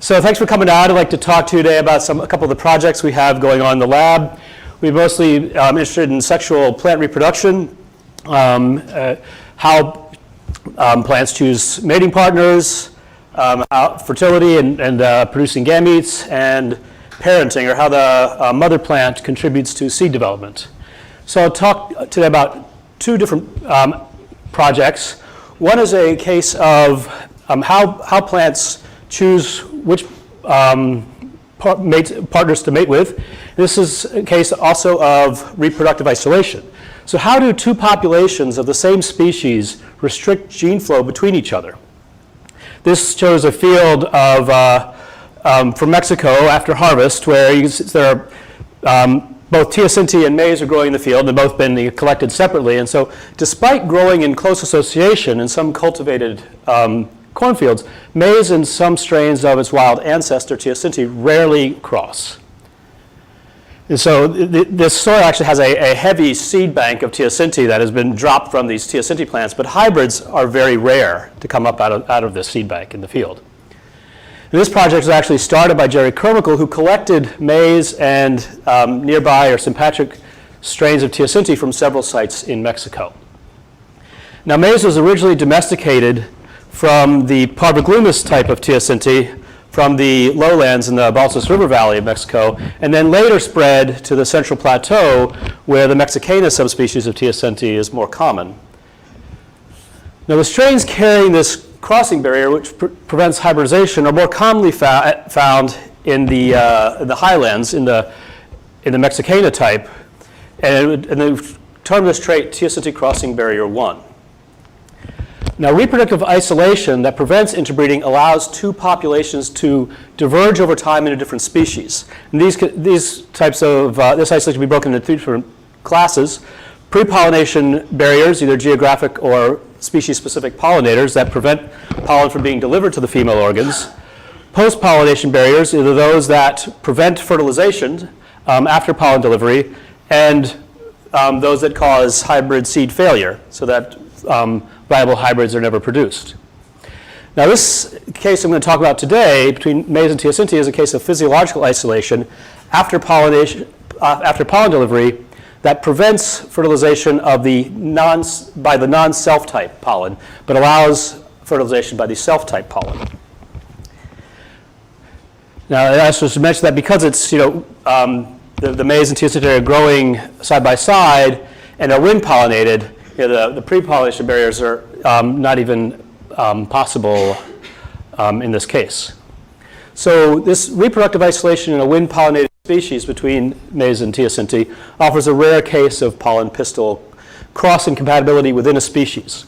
So thanks for coming out. I'd like to talk to you today about a couple of the projects we have going on in the lab. We're mostly interested in sexual plant reproduction, how plants choose mating partners, how fertility and producing gametes, and parenting, or how the mother plant contributes to seed development. So I'll talk today about two different projects. One is a case of how plants choose which partners to mate with. This is a case also of reproductive isolation. So how do two populations of the same species restrict gene flow between each other? This shows a field of from Mexico after harvest, where there are both Teosinte and maize are growing in the field. They've both been collected separately. And so despite growing in close association in some cultivated cornfields, maize and some strains of its wild ancestor, Teosinte, rarely cross. And so this soil actually has a heavy seed bank of Teosinte that has been dropped from these Teosinte plants, but hybrids are very rare to come up out of this seed bank in the field. And this project was actually started by Jerry Kermical, who collected maize and nearby or sympatric strains of Teosinte from several sites in Mexico. Now, maize was originally domesticated from the parviglumis type of Teosinte from the lowlands in the Balsas River Valley of Mexico, and then later spread to the Central Plateau, where the Mexicana subspecies of Teosinte is more common. Now, the strains carrying this crossing barrier, which prevents hybridization, are more commonly found in the highlands, in the Mexicana type, and they term this trait Teosinte crossing barrier 1. Now, reproductive isolation that prevents interbreeding allows two populations to diverge over time into different species. And these types of, this isolation can be broken into three different classes. Pre-pollination barriers, either geographic or species-specific pollinators that prevent pollen from being delivered to the female organs. Post-pollination barriers, either those that prevent fertilization after pollen delivery, and those that cause hybrid seed failure, so that viable hybrids are never produced. Now, this case I'm going to talk about today between maize and Teosinte is a case of physiological isolation after pollen delivery that prevents fertilization of by the non-self-type pollen, but allows fertilization by the self-type pollen. Now, I should mention that because it's, the maize and Teosinte are growing side by side and are wind pollinated, the pre-pollination barriers are not even possible in this case. So this reproductive isolation in a wind-pollinated species between maize and Teosinte offers a rare case of Pollen-Pistil cross-incompatibility within a species.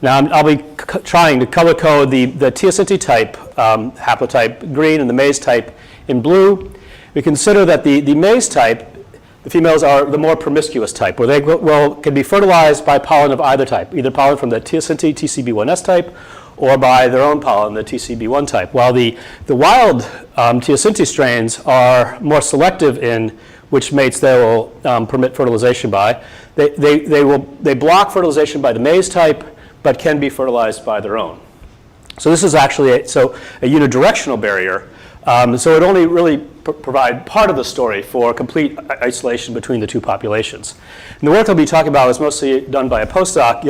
Now, I'll be trying to color code the Teosinte type haplotype green and the maize type in blue. We consider that the maize type, the females are the more promiscuous type, where they can be fertilized by pollen of either type, either pollen from the Teosinte TCB1S type or by their own pollen, the TCB1 type, while the wild Teosinte strains are more selective in which mates they will permit fertilization by. They block fertilization by the maize type, but can be fertilized by their own. So this is actually a unidirectional barrier. So it only really provide part of the story for complete isolation between the two populations. And the work I'll be talking about is mostly done by a postdoc,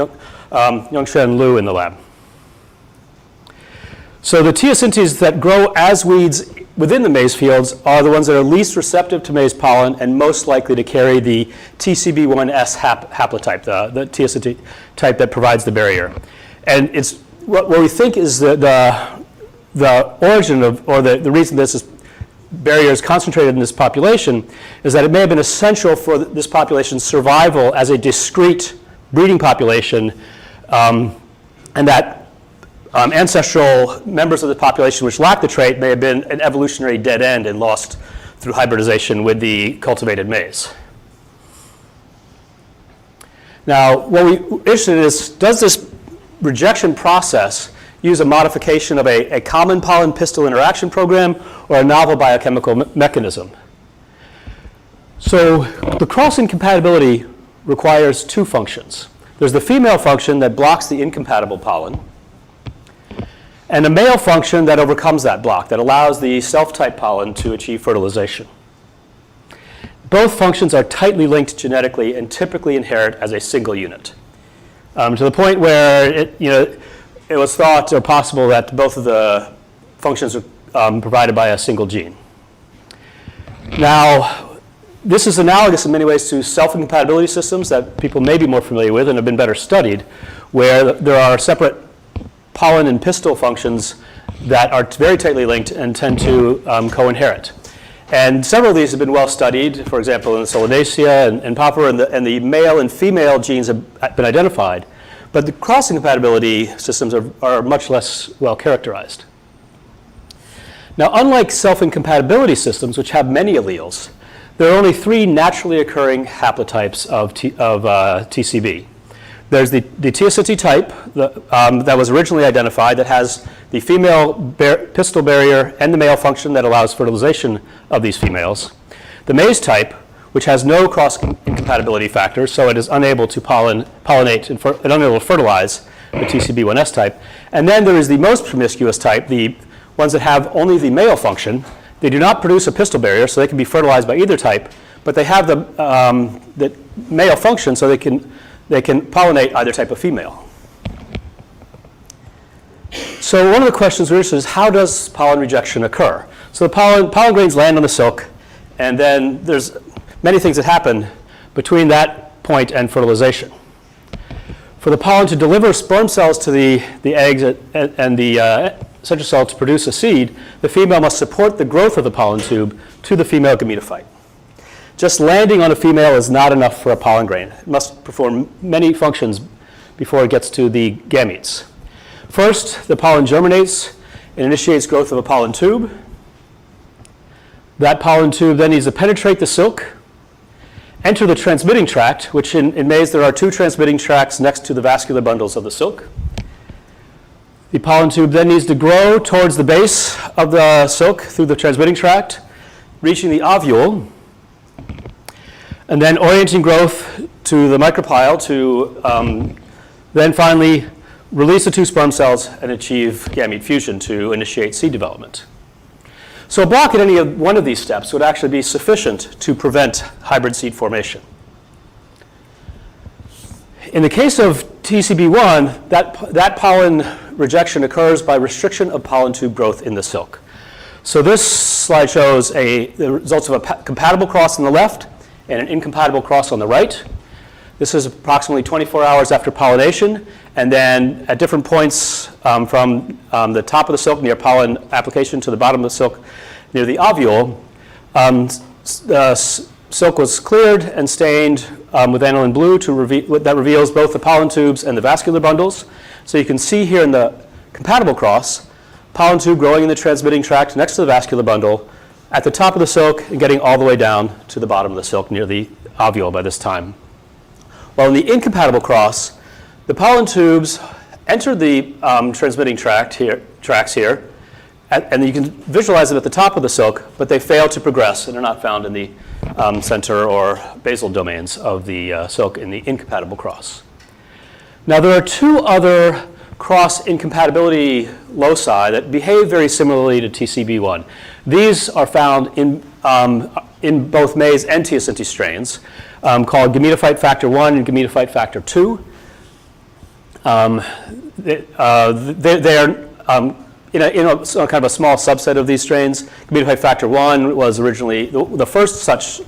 Yongshen Liu, in the lab. So the Teosintes that grow as weeds within the maize fields are the ones that are least receptive to maize pollen and most likely to carry the TCB1S haplotype, the Teosinte type that provides the barrier. And it's what we think is the origin of, or the reason this barrier is concentrated in this population is that it may have been essential for this population's survival as a discrete breeding population, and that ancestral members of the population which lack the trait may have been an evolutionary dead end and lost through hybridization with the cultivated maize. Now, what we're interested in is, does this rejection process use a modification of a common pollen-pistil interaction program or a novel biochemical mechanism? So the cross-incompatibility requires two functions. There's the female function that blocks the incompatible pollen, and a male function that overcomes that block, that allows the self-type pollen to achieve fertilization. Both functions are tightly linked genetically and typically inherit as a single unit, to the point where it was thought or possible that both of the functions are provided by a single gene. Now, this is analogous in many ways to self-incompatibility systems that people may be more familiar with and have been better studied, where there are separate pollen and pistil functions that are very tightly linked and tend to co-inherit. And several of these have been well studied. For example, in the Solanaceae and Popper, and the male and female genes have been identified. But the cross-incompatibility systems are much less well characterized. Now, unlike self-incompatibility systems, which have many alleles, there are only 3 naturally occurring haplotypes of TCB. There's the Teosinte type that was originally identified that has the female pistil barrier and the male function that allows fertilization of these females. The Maize type, which has no cross-incompatibility factor, so it is unable to pollinate and unable to fertilize, the TCB1S type. And then there is the most promiscuous type, the ones that have only the male function. They do not produce a pistil barrier, so they can be fertilized by either type, but they have the male function, so they can pollinate either type of female. So one of the questions we're interested in is, how does pollen rejection occur? So the pollen grains land on the silk, and then there's many things that happen between that point and fertilization. For the pollen to deliver sperm cells to the eggs and the central cell to produce a seed, the female must support the growth of the pollen tube to the female gametophyte. Just landing on a female is not enough for a pollen grain. It must perform many functions before it gets to the gametes. First, the pollen germinates and initiates growth of a pollen tube. That pollen tube then needs to penetrate the silk, enter the transmitting tract, which in maize there are 2 transmitting tracts next to the vascular bundles of the silk. The pollen tube then needs to grow towards the base of the silk through the transmitting tract, reaching the ovule, and then orienting growth to the micropyle to then finally release the 2 sperm cells and achieve gamete fusion to initiate seed development. So a block at any one of these steps would actually be sufficient to prevent hybrid seed formation. In the case of TCB1, that pollen rejection occurs by restriction of pollen tube growth in the silk. So this slide shows the results of a compatible cross on the left and an incompatible cross on the right. This is approximately 24 hours after pollination, and then at different points from the top of the silk near pollen application to the bottom of the silk near the ovule, the silk was cleared and stained with aniline blue that reveals both the pollen tubes and the vascular bundles. So you can see here in the compatible cross, pollen tube growing in the transmitting tract next to the vascular bundle at the top of the silk and getting all the way down to the bottom of the silk near the ovule by this time. While in the incompatible cross, the pollen tubes enter the transmitting tracts here, and you can visualize them at the top of the silk, but they fail to progress and are not found in the center or basal domains of the silk in the incompatible cross. Now there are 2 other cross-incompatibility loci that behave very similarly to TCB1. These are found in both maize and Teosinte strains, called Gametophyte factor 1 and Gametophyte factor 2. They are in a kind of a small subset of these strains. Gametophyte factor 1 was originally the first such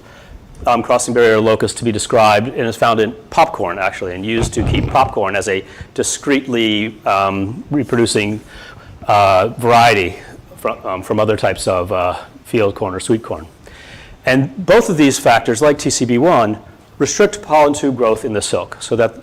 crossing barrier locus to be described, and is found in popcorn, actually, and used to keep popcorn as a discretely reproducing variety from other types of field corn or sweet corn. And both of these factors, like TCB1, restrict pollen tube growth in the silk, so that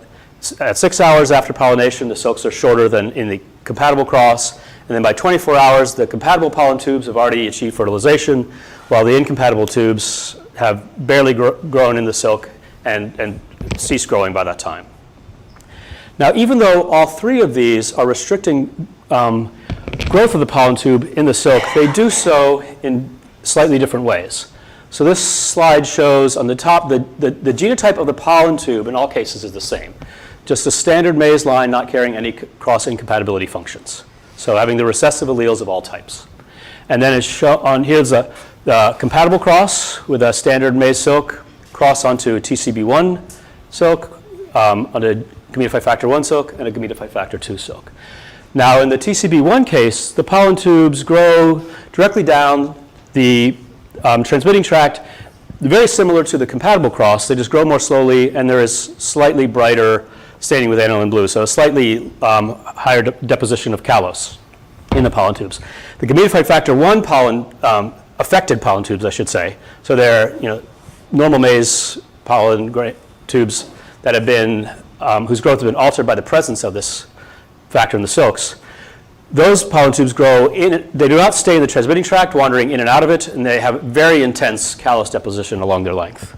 at 6 hours after pollination, the silks are shorter than in the compatible cross, and then by 24 hours, the compatible pollen tubes have already achieved fertilization, while the incompatible tubes have barely grown in the silk and cease growing by that time. Now, even though all 3 of these are restricting growth of the pollen tube in the silk, they do so in slightly different ways. So this slide shows on the top the genotype of the pollen tube in all cases is the same. Just a standard maize line not carrying any cross-incompatibility functions. So having the recessive alleles of all types. And then it's shown here's the compatible cross with a standard maize silk cross onto TCB1 silk, onto Gametophyte factor 1 silk, and a Gametophyte factor 2 silk. Now in the TCB1 case, the pollen tubes grow directly down the transmitting tract, very similar to the compatible cross. They just grow more slowly, and there is slightly brighter staining with aniline blue, so a slightly higher deposition of callose in the pollen tubes. The Gametophyte factor 1 pollen, affected pollen tubes, I should say, so they're normal maize pollen tubes that have been, whose growth has been altered by the presence of this factor in the silks. Those pollen tubes grow in, they do not stay in the transmitting tract, wandering in and out of it, and they have very intense callose deposition along their length.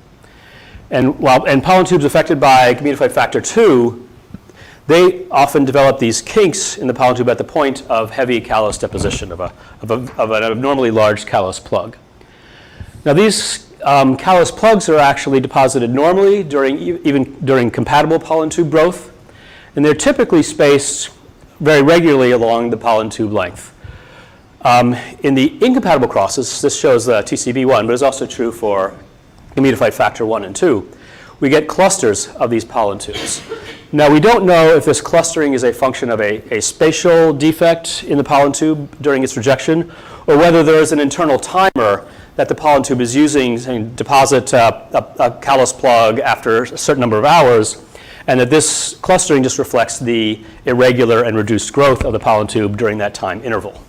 And pollen tubes affected by Gametophyte factor 2, they often develop these kinks in the pollen tube at the point of heavy callose deposition of an abnormally large callose plug. Now these callose plugs are actually deposited normally even during compatible pollen tube growth, and they're typically spaced very regularly along the pollen tube length. In the incompatible crosses, this shows the TCB1, but it's also true for Gametophyte factor 1 and 2. We get clusters of these pollen tubes. Now we don't know if this clustering is a function of a spatial defect in the pollen tube during its rejection, or whether there is an internal timer that the pollen tube is using to deposit a callose plug after a certain number of hours, and that this clustering just reflects the irregular and reduced growth of the pollen tube during that time interval.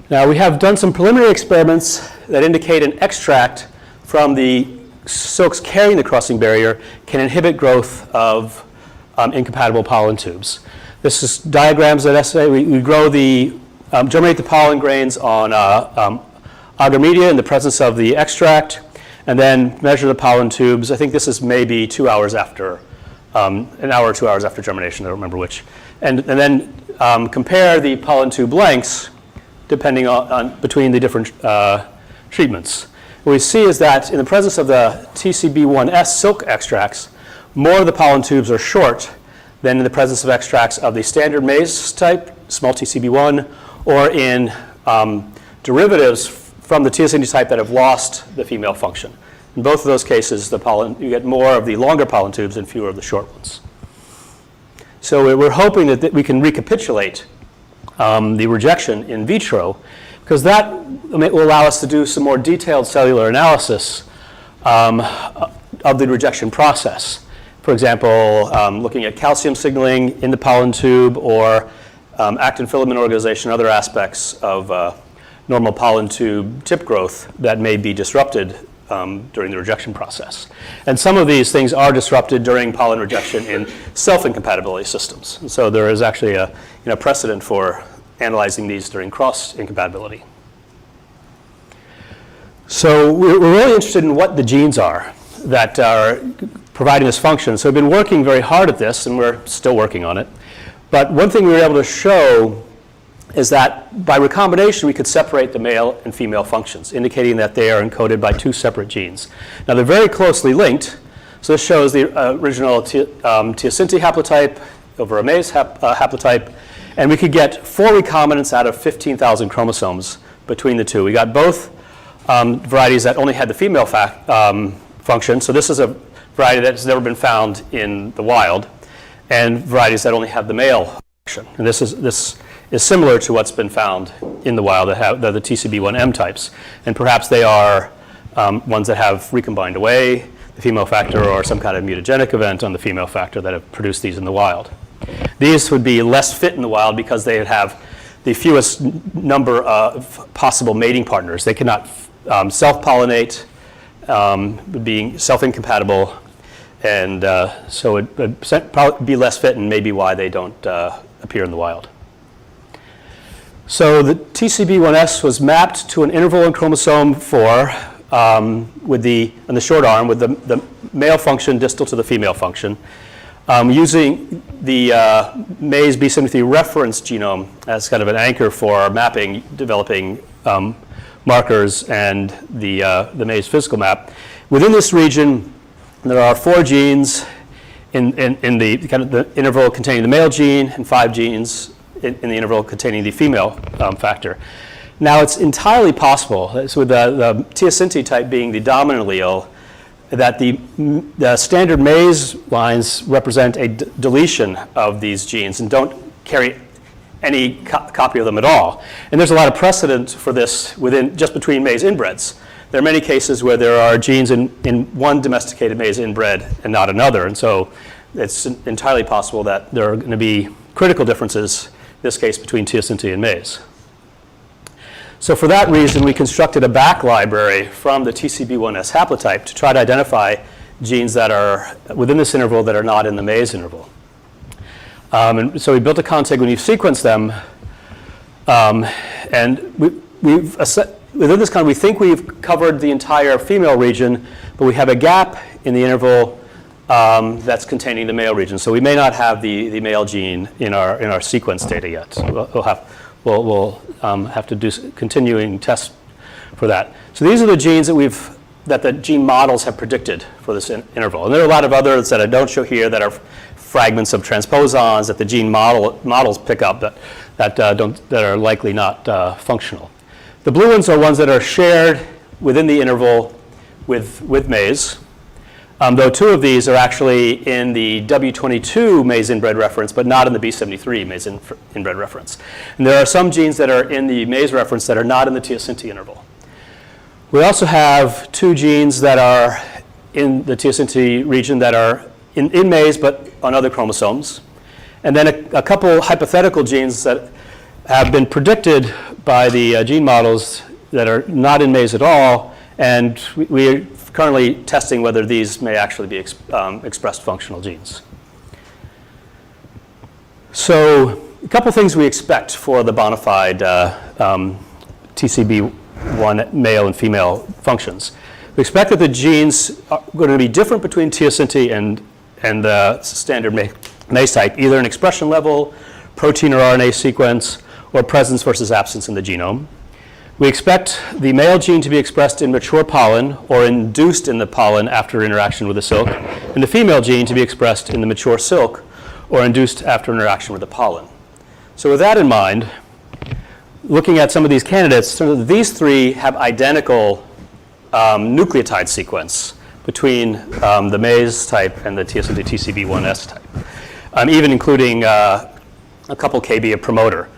Now we have done some preliminary experiments that indicate an extract from the silks carrying the crossing barrier can inhibit growth of incompatible pollen tubes. This is diagrams that say we grow germinate the pollen grains on agar media in the presence of the extract, and then measure the pollen tubes. I think this is maybe 2 hours after, an hour or 2 hours after germination, I don't remember which. And then compare the pollen tube lengths depending on between the different treatments. What we see is that in the presence of the TCB1S silk extracts, more of the pollen tubes are short than in the presence of extracts of the standard maize type, small TCB1, or in derivatives from the Teosinte type that have lost the female function. In both of those cases, you get more of the longer pollen tubes and fewer of the short ones. So we're hoping that we can recapitulate the rejection in vitro, because that will allow us to do some more detailed cellular analysis of the rejection process. For example, looking at calcium signaling in the pollen tube, or actin filament organization, other aspects of normal pollen tube tip growth that may be disrupted during the rejection process. And some of these things are disrupted during pollen rejection in self-incompatibility systems. And so there is actually a precedent for analyzing these during cross-incompatibility. So we're really interested in what the genes are that are providing this function. So we've been working very hard at this, and we're still working on it. But one thing we were able to show is that by recombination we could separate the male and female functions, indicating that they are encoded by two separate genes. Now they're very closely linked. So this shows the original Teosinte haplotype over a maize haplotype, and we could get 4 recombinants out of 15,000 chromosomes between the two. We got both varieties that only had the female function. So this is a variety that's never been found in the wild, and varieties that only have the male function. And this is similar to what's been found in the wild that have the TCB1M types. And perhaps they are ones that have recombined away the female factor, or some kind of mutagenic event on the female factor that have produced these in the wild. These would be less fit in the wild because they would have the fewest number of possible mating partners. They cannot self-pollinate, being self-incompatible, and so it would probably be less fit, and maybe why they don't appear in the wild. So the TCB1S was mapped to an interval in chromosome 4 on the short arm with the male function distal to the female function, using the Maize B73 reference genome as kind of an anchor for mapping, developing markers, and the Maize physical map. Within this region, there are 4 genes in the kind of the interval containing the male gene and 5 genes in the interval containing the female factor. Now it's entirely possible, so with the Teosinte type being the dominant allele, that the standard Maize lines represent a deletion of these genes and don't carry any copy of them at all. And there's a lot of precedent for this just between Maize inbreds. There are many cases where there are genes in one domesticated Maize inbred and not another, and so it's entirely possible that there are going to be critical differences, in this case, between Teosinte and Maize. So for that reason, we constructed a back library from the TCB1S haplotype to try to identify genes that are within this interval that are not in the Maize interval. And so we built a contiguity, we've sequenced them, and within this we think we've covered the entire female region, but we have a gap in the interval that's containing the male region. So we may not have the male gene in our sequence data yet. So we'll have to do continuing tests for that. So these are the genes that the gene models have predicted for this interval. And there are a lot of others that I don't show here that are fragments of transposons that the gene models pick up that are likely not functional. The blue ones are ones that are shared within the interval with Maize, though 2 of these are actually in the W22 Maize inbred reference, but not in the B73 Maize inbred reference. And there are some genes that are in the Maize reference that are not in the Teosinte interval. We also have 2 genes that are in the Teosinte region that are in Maize, but on other chromosomes. And then a couple hypothetical genes that have been predicted by the gene models that are not in Maize at all, and we are currently testing whether these may actually be expressed functional genes. So a couple things we expect for the bona fide TCB1 male and female functions. We expect that the genes are going to be different between Teosinte and the standard Maize type, either in expression level, protein or RNA sequence, or presence versus absence in the genome. We expect the male gene to be expressed in mature pollen or induced in the pollen after interaction with the silk, and the female gene to be expressed in the mature silk or induced after interaction with the pollen. So with that in mind, looking at some of these candidates, these 3 have identical nucleotide sequence between the Maize type and the Teosinte TCB1S type, even including a couple kb of promoter.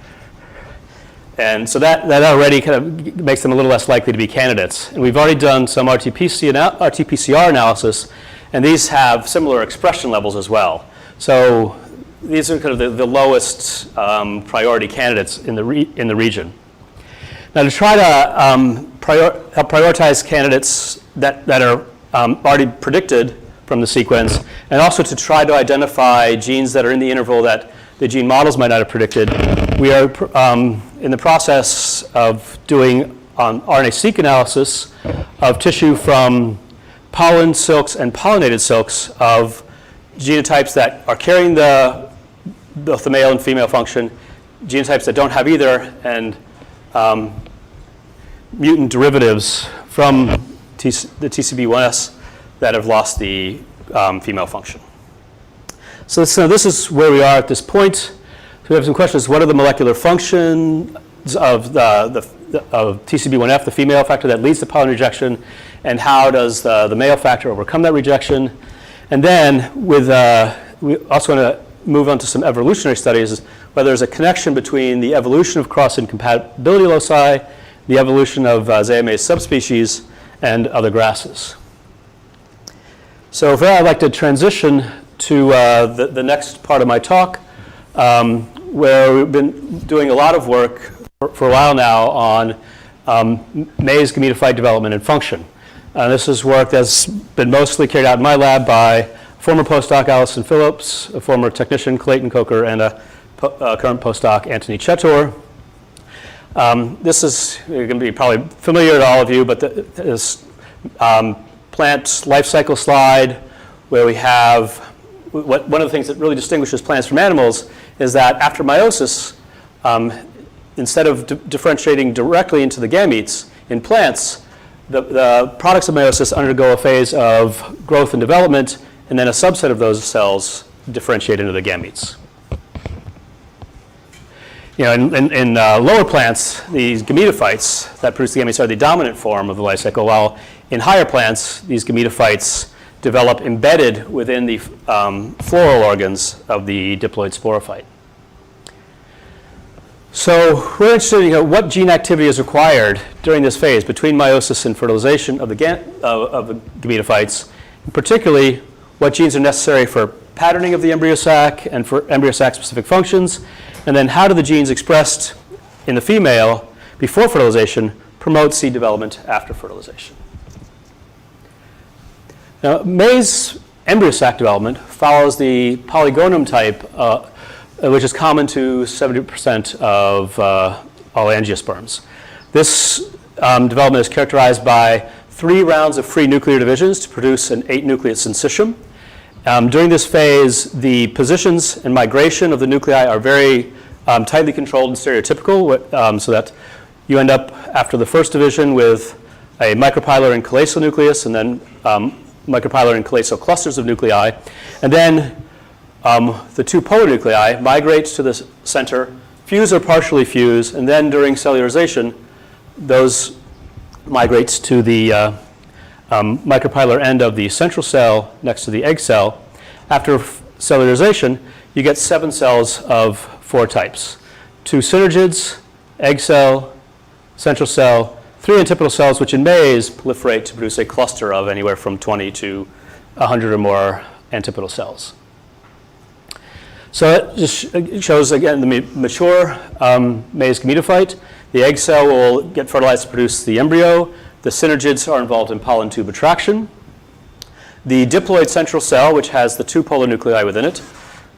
And so that already kind of makes them a little less likely to be candidates. And we've already done some RT-PCR analysis, and these have similar expression levels as well. So these are kind of the lowest priority candidates in the region. Now to try to help prioritize candidates that are already predicted from the sequence, and also to try to identify genes that are in the interval that the gene models might not have predicted, we are in the process of doing RNA-seq analysis of tissue from pollen silks and pollinated silks of genotypes that are carrying both the male and female function, genotypes that don't have either, and mutant derivatives from the TCB1S that have lost the female function. So this is where we are at this point. So we have some questions. What are the molecular functions of TCB1F, the female factor that leads to pollen rejection, and how does the male factor overcome that rejection? And then we also want to move on to some evolutionary studies, whether there's a connection between the evolution of cross-incompatibility loci, the evolution of Maize subspecies, and other grasses. So for that, I'd like to transition to the next part of my talk, where we've been doing a lot of work for a while now on Maize gametophyte development and function. This is work that's been mostly carried out in my lab by former postdoc Allison Phillips, a former technician Clayton Coker, and a current postdoc Anthony Chetor. This is going to be probably familiar to all of you, but this plant life cycle slide where we have one of the things that really distinguishes plants from animals is that after meiosis, instead of differentiating directly into the gametes in plants, the products of meiosis undergo a phase of growth and development and then a subset of those cells differentiate into the gametes. You know, in lower plants, these gametophytes that produce the gametes are the dominant form of the life cycle, while in higher plants, these gametophytes develop embedded within the floral organs of the diploid sporophyte. So we're interested in what gene activity is required during this phase between meiosis and fertilization of the gametophytes, and particularly what genes are necessary for patterning of the embryo sac and for embryo sac specific functions, and then how do the genes expressed in the female before fertilization promote seed development after fertilization. Now, Maize embryo sac development follows the Polygonum type, which is common to 70% of all angiosperms. This development is characterized by 3 rounds of free nuclear divisions to produce an 8-nucleate syncytium. During this phase, the positions and migration of the nuclei are very tightly controlled and stereotypical, so that you end up after the first division with a micropylar and chalazal nucleus, and then micropylar and chalazal clusters of nuclei. And then the 2 polar nuclei migrate to the center, fuse or partially fuse, and then during cellularization, those migrate to the micropylar end of the central cell next to the egg cell. After cellularization, you get 7 cells of 4 types: 2 synergids, egg cell, central cell, 3 antipodal cells, which in maize proliferate to produce a cluster of anywhere from 20 to 100 or more antipodal cells. So it just shows, again, the mature maize gametophyte. The egg cell will get fertilized to produce the embryo. The synergids are involved in pollen tube attraction. The diploid central cell, which has the 2 polar nuclei within it,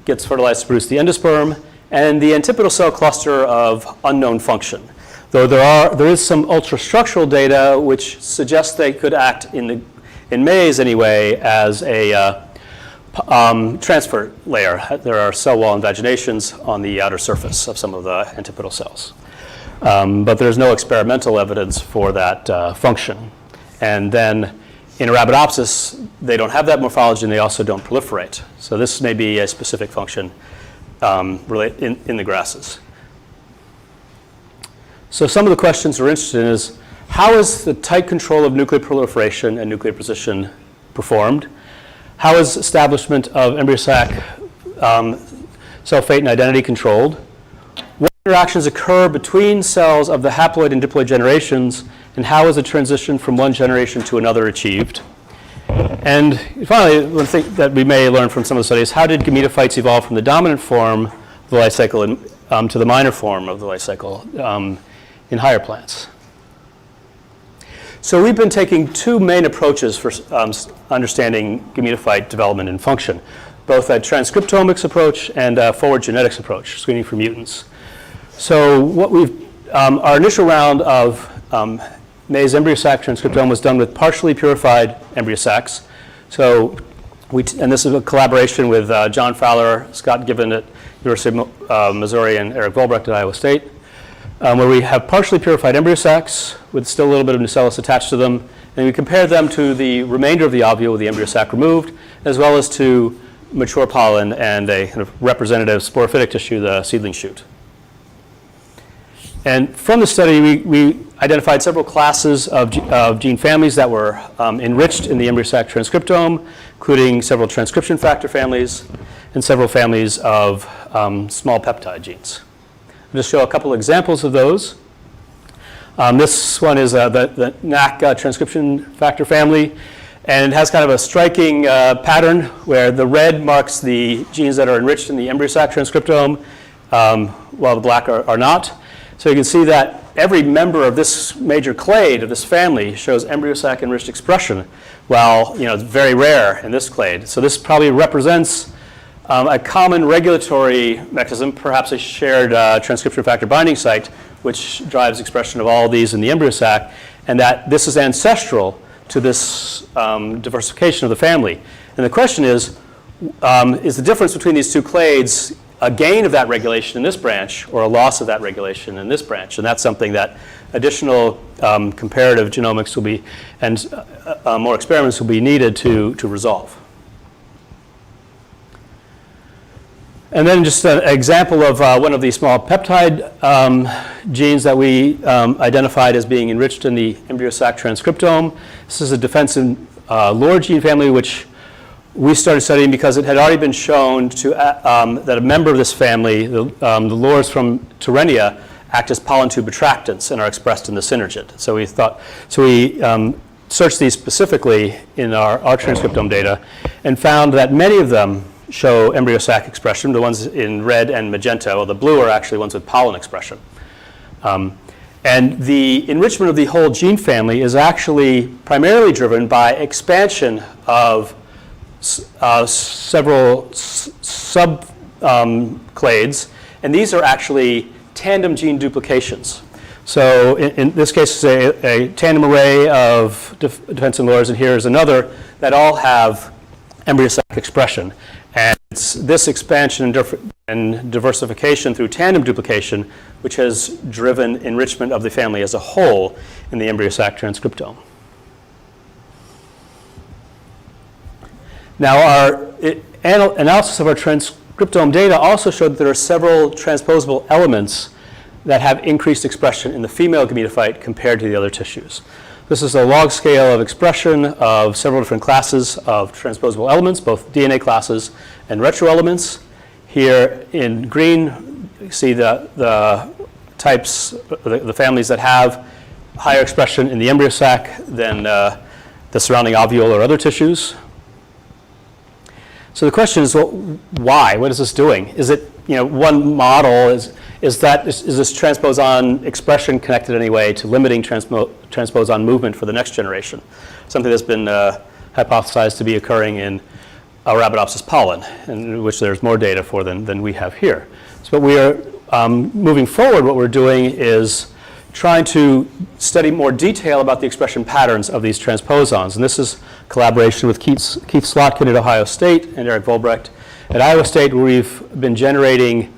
gets fertilized to produce the endosperm, and the antipodal cell cluster of unknown function. Though there is some ultrastructural data which suggests they could act in maize anyway as a transfer layer. There are cell wall invaginations on the outer surface of some of the antipodal cells. But there's no experimental evidence for that function. And then in Arabidopsis, they don't have that morphology and they also don't proliferate. So this may be a specific function in the grasses. So some of the questions we're interested in is, how is the tight control of nuclear proliferation and nuclear position performed? How is establishment of embryo sac cell fate and identity controlled? What interactions occur between cells of the haploid and diploid generations, and how is the transition from one generation to another achieved? And finally, one thing that we may learn from some of the studies, how did gametophytes evolve from the dominant form of the life cycle to the minor form of the life cycle in higher plants? So we've been taking 2 main approaches for understanding gametophyte development and function, both a transcriptomics approach and a forward genetics approach, screening for mutants. So what our initial round of Maize embryo sac transcriptome was done with partially purified embryo sacs. So and this is a collaboration with John Fowler, Scott Given at University of Missouri, and Eric Volbrecht at Iowa State, where we have partially purified embryo sacs with still a little bit of nucellus attached to them, and we compare them to the remainder of the ovule with the embryo sac removed, as well as to mature pollen and a kind of representative sporophytic tissue, the seedling shoot. And from the study, we identified several classes of gene families that were enriched in the embryo sac transcriptome, including several transcription factor families and several families of small peptide genes. I'll just show a couple examples of those. This one is the NAC transcription factor family, and it has kind of a striking pattern where the red marks the genes that are enriched in the embryo sac transcriptome, while the black are not. So you can see that every member of this major clade of this family shows embryo sac enriched expression, while it's very rare in this clade. So this probably represents a common regulatory mechanism, perhaps a shared transcription factor binding site, which drives expression of all of these in the embryo sac, and that this is ancestral to this diversification of the family. And the question is the difference between these 2 clades a gain of that regulation in this branch or a loss of that regulation in this branch? And that's something that additional comparative genomics will be, and more experiments will be needed to resolve. And then just an example of one of the small peptide genes that we identified as being enriched in the embryo sac transcriptome. This is a defensive lure gene family, which we started studying because it had already been shown to, that a member of this family, the lures from Torrenia, act as pollen tube attractants and are expressed in the synergid. So we searched these specifically in our transcriptome data and found that many of them show embryo sac expression. The ones in red and magenta, well, the blue are actually ones with pollen expression. And the enrichment of the whole gene family is actually primarily driven by expansion of several subclades, and these are actually tandem gene duplications. So in this case, it's a tandem array of defensive lures, and here is another that all have embryo sac expression. And it's this expansion and diversification through tandem duplication which has driven enrichment of the family as a whole in the embryo sac transcriptome. Now, our analysis of our transcriptome data also showed that there are several transposable elements that have increased expression in the female gametophyte compared to the other tissues. This is a log scale of expression of several different classes of transposable elements, both DNA classes and retroelements. Here in green, you see the types, the families that have higher expression in the embryo sac than the surrounding ovule or other tissues. So the question is, well, why? What is this doing? Is it, one model is this transposon expression connected in any way to limiting transposon movement for the next generation? Something that's been hypothesized to be occurring in Arabidopsis pollen, in which there's more data for than we have here. So what we are moving forward, what we're doing is trying to study more detail about the expression patterns of these transposons. And this is collaboration with Keith Slotkin at Ohio State and Eric Volbrecht at Iowa State, where we've been generating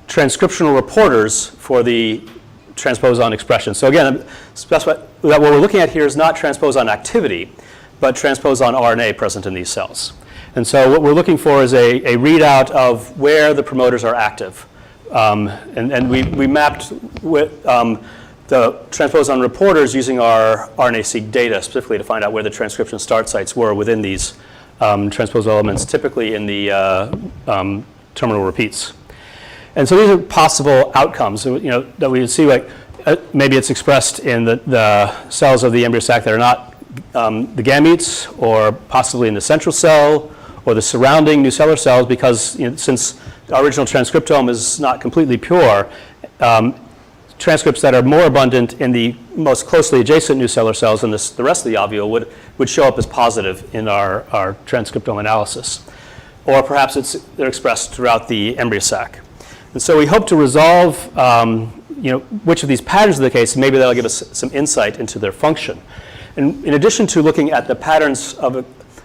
transcriptional reporters for the transposon expression. So again, specify that what we're looking at here is not transposon activity, but transposon RNA present in these cells. And so what we're looking for is a readout of where the promoters are active. And we mapped with, the transposon reporters using our RNA-seq data specifically to find out where the transcription start sites were within these transposable elements, typically in the terminal repeats. And so these are possible outcomes, that we see, like maybe it's expressed in the cells of the embryo sac that are not the gametes, or possibly in the central cell or the surrounding nucellar cells, because since the original transcriptome is not completely pure, transcripts that are more abundant in the most closely adjacent nucellar cells than the rest of the ovule would show up as positive in our transcriptome analysis. Or perhaps they're expressed throughout the embryo sac. And so we hope to resolve which of these patterns are the case, and maybe that'll give us some insight into their function. And in addition to looking at the patterns of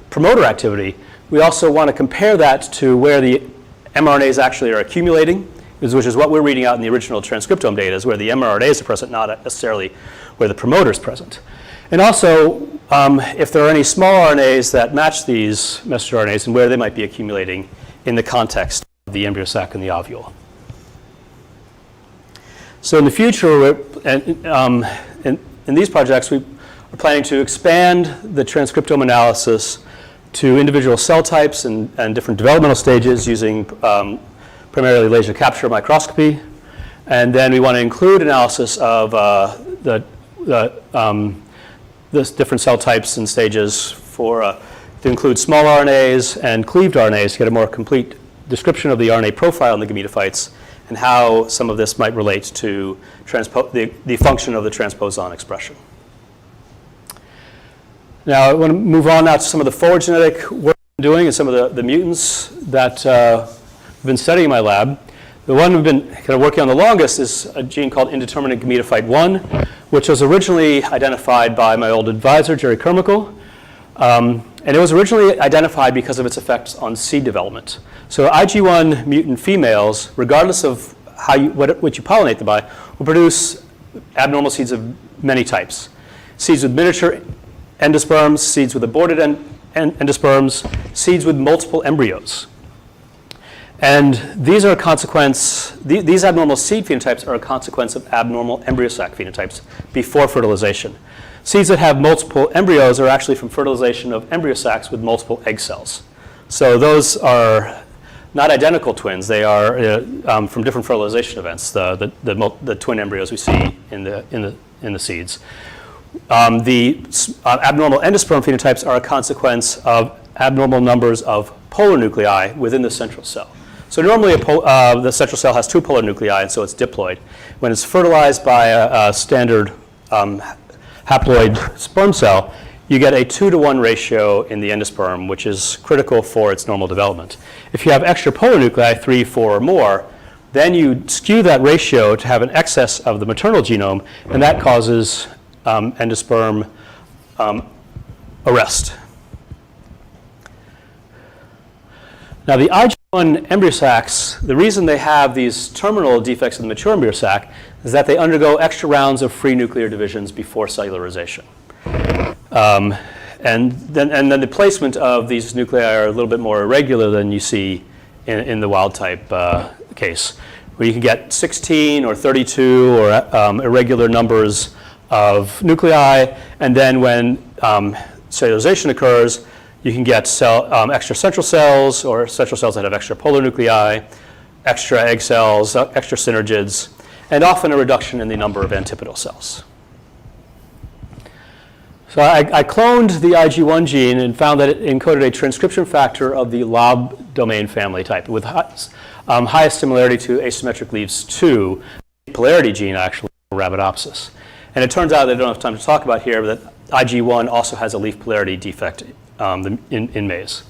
promoter activity, we also want to compare that to where the mRNAs actually are accumulating, which is what we're reading out in the original transcriptome data, is where the mRNAs are present, not necessarily where the promoter is present. And also, if there are any small RNAs that match these messenger RNAs, and where they might be accumulating in the context of the embryo sac and the ovule. So in the future, in these projects, we're planning to expand the transcriptome analysis to individual cell types and different developmental stages using primarily laser capture microscopy. And then we want to include analysis of the different cell types and stages to include small RNAs and cleaved RNAs to get a more complete description of the RNA profile in the gametophytes and how some of this might relate to the function of the transposon expression. Now, I want to move on now to some of the forward genetic work I'm doing and some of the mutants that I've been studying in my lab. The one we've been kind of working on the longest is a gene called indeterminate gametophyte 1, which was originally identified by my old advisor, Jerry Carmichael. And it was originally identified because of its effects on seed development. So IG1 mutant females, regardless of what you pollinate them by, will produce abnormal seeds of many types. Seeds with miniature endosperms, seeds with aborted endosperms, seeds with multiple embryos. And these are a consequence, these abnormal seed phenotypes are a consequence of abnormal embryo sac phenotypes before fertilization. Seeds that have multiple embryos are actually from fertilization of embryo sacs with multiple egg cells. So those are not identical twins. They are from different fertilization events, the twin embryos we see in the seeds. The abnormal endosperm phenotypes are a consequence of abnormal numbers of polar nuclei within the central cell. So normally the central cell has 2 polar nuclei, and so it's diploid. When it's fertilized by a standard haploid sperm cell, you get a 2-to-1 ratio in the endosperm, which is critical for its normal development. If you have extra polar nuclei, 3, 4, or more, then you skew that ratio to have an excess of the maternal genome, and that causes endosperm arrest. Now, the IG1 embryo sacs, the reason they have these terminal defects in the mature embryo sac is that they undergo extra rounds of free nuclear divisions before cellularization. And then the placement of these nuclei are a little bit more irregular than you see in the wild type case, where you can get 16 or 32 or irregular numbers of nuclei, and then when cellularization occurs, you can get extra central cells or central cells that have extra polar nuclei, extra egg cells, extra synergids, and often a reduction in the number of antipodal cells. So I cloned the IG1 gene and found that it encoded a transcription factor of the lob domain family type with highest similarity to asymmetric leaves 2, the polarity gene actually, Arabidopsis. And it turns out that I don't have time to talk about here, but that IG1 also has a leaf polarity defect in maize.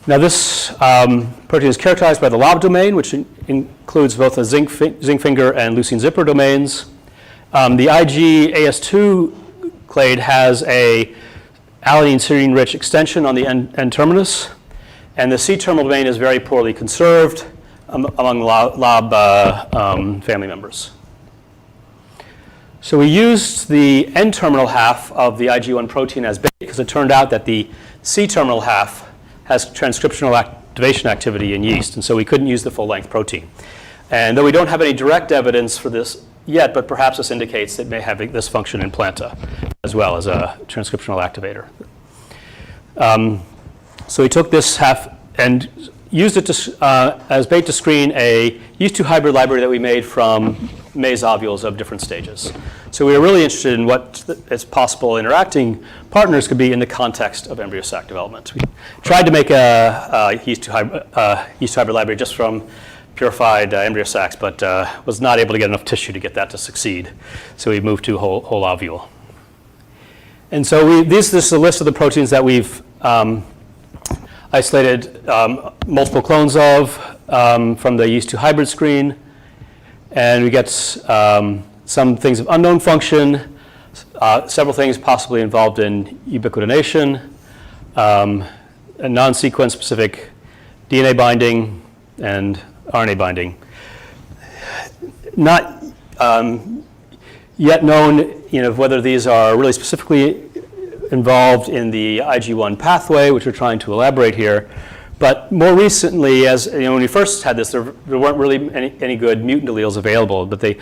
Now this protein is characterized by the lob domain, which includes both the zinc finger and leucine zipper domains. The IG-AS2 clade has a alanine serine rich extension on the N terminus, and the C-terminal domain is very poorly conserved among lob family members. So we used the N-terminal half of the IG1 protein as bait because it turned out that the C-terminal half has transcriptional activation activity in yeast, and so we couldn't use the full-length protein. And though we don't have any direct evidence for this yet, but perhaps this indicates it may have this function in planta as well as a transcriptional activator. So we took this half and used it as bait to screen a yeast 2 hybrid library that we made from maize ovules of different stages. So we were really interested in what its possible interacting partners could be in the context of embryo sac development. We tried to make a yeast 2 hybrid library just from purified embryo sacs, but was not able to get enough tissue to get that to succeed. So we moved to whole ovule. And so this is a list of the proteins that we've isolated multiple clones of from the yeast 2 hybrid screen. And we get some things of unknown function, several things possibly involved in ubiquitination, a non-sequence specific DNA binding, and RNA binding. Not yet known, whether these are really specifically involved in the IG1 pathway, which we're trying to elaborate here. But more recently, as when we first had this, there weren't really any good mutant alleles available. But the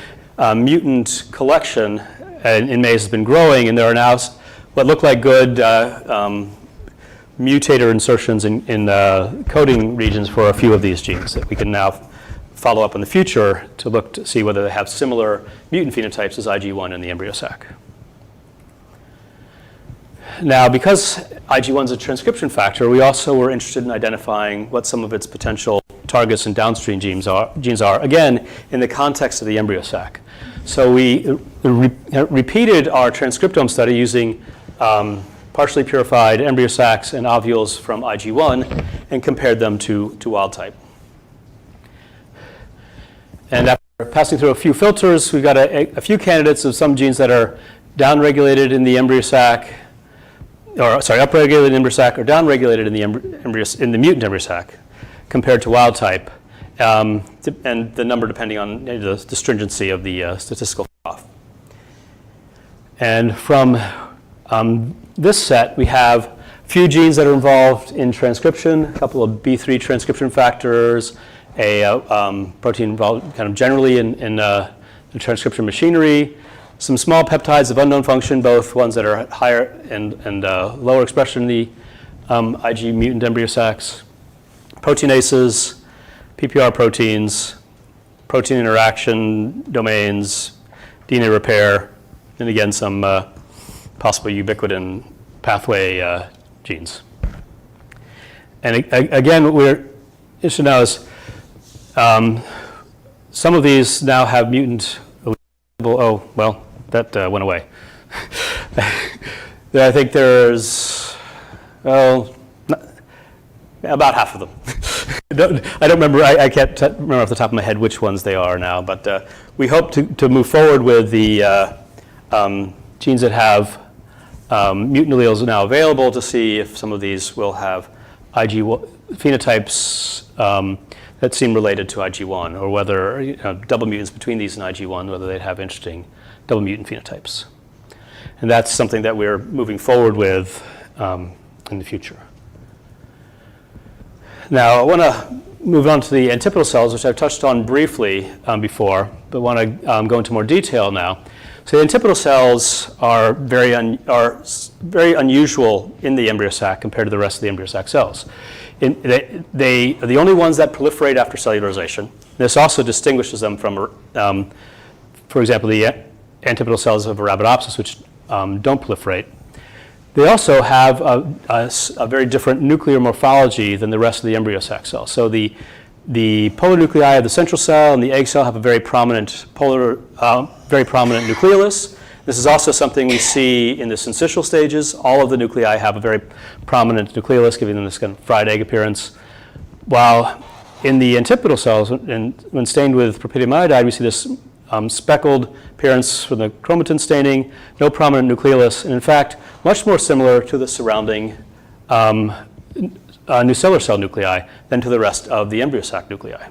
mutant collection in maize has been growing, and there are now what look like good mutator insertions in coding regions for a few of these genes that we can now follow up in the future to look to see whether they have similar mutant phenotypes as IG1 in the embryo sac. Now, because IG1 is a transcription factor, we also were interested in identifying what some of its potential targets and downstream genes are, again, in the context of the embryo sac. So we repeated our transcriptome study using partially purified embryo sacs and ovules from IG1 and compared them to wild type. And after passing through a few filters, we got a few candidates of some genes that are downregulated in the embryo sac, upregulated in the embryo sac or downregulated in the mutant embryo sac compared to wild type, and the number depending on the stringency of the statistical cutoff. And from this set, we have a few genes that are involved in transcription, a couple of B3 transcription factors, a protein involved kind of generally in the transcription machinery, some small peptides of unknown function, both ones that are higher and lower expression in the IG mutant embryo sacs, proteinases, PPR proteins, protein interaction domains, DNA repair, and again some possible ubiquitin pathway genes. And again, what we're interested now is some of these now have mutant. Oh well, that went away. I think there's about half of them. I don't remember. I can't remember off the top of my head which ones they are now. But we hope to move forward with the genes that have mutant alleles now available to see if some of these will have IG phenotypes that seem related to IG1, or whether double mutants between these and IG1, whether they'd have interesting double mutant phenotypes. And that's something that we're moving forward with in the future. Now, I want to move on to the antipodal cells, which I've touched on briefly before, but want to go into more detail now. So the antipodal cells are very unusual in the embryo sac compared to the rest of the embryo sac cells. They are the only ones that proliferate after cellularization. This also distinguishes them from, for example, the antipodal cells of Arabidopsis, which don't proliferate. They also have a very different nuclear morphology than the rest of the embryo sac cells. So the polar nuclei of the central cell and the egg cell have a very prominent nucleolus. This is also something we see in the syncytial stages. All of the nuclei have a very prominent nucleolus, giving them this kind of fried egg appearance. While in the antipodal cells, when stained with propylium iodide, we see this speckled appearance from the chromatin staining, no prominent nucleolus, and in fact, much more similar to the surrounding nucellar cell nuclei than to the rest of the embryo sac nuclei.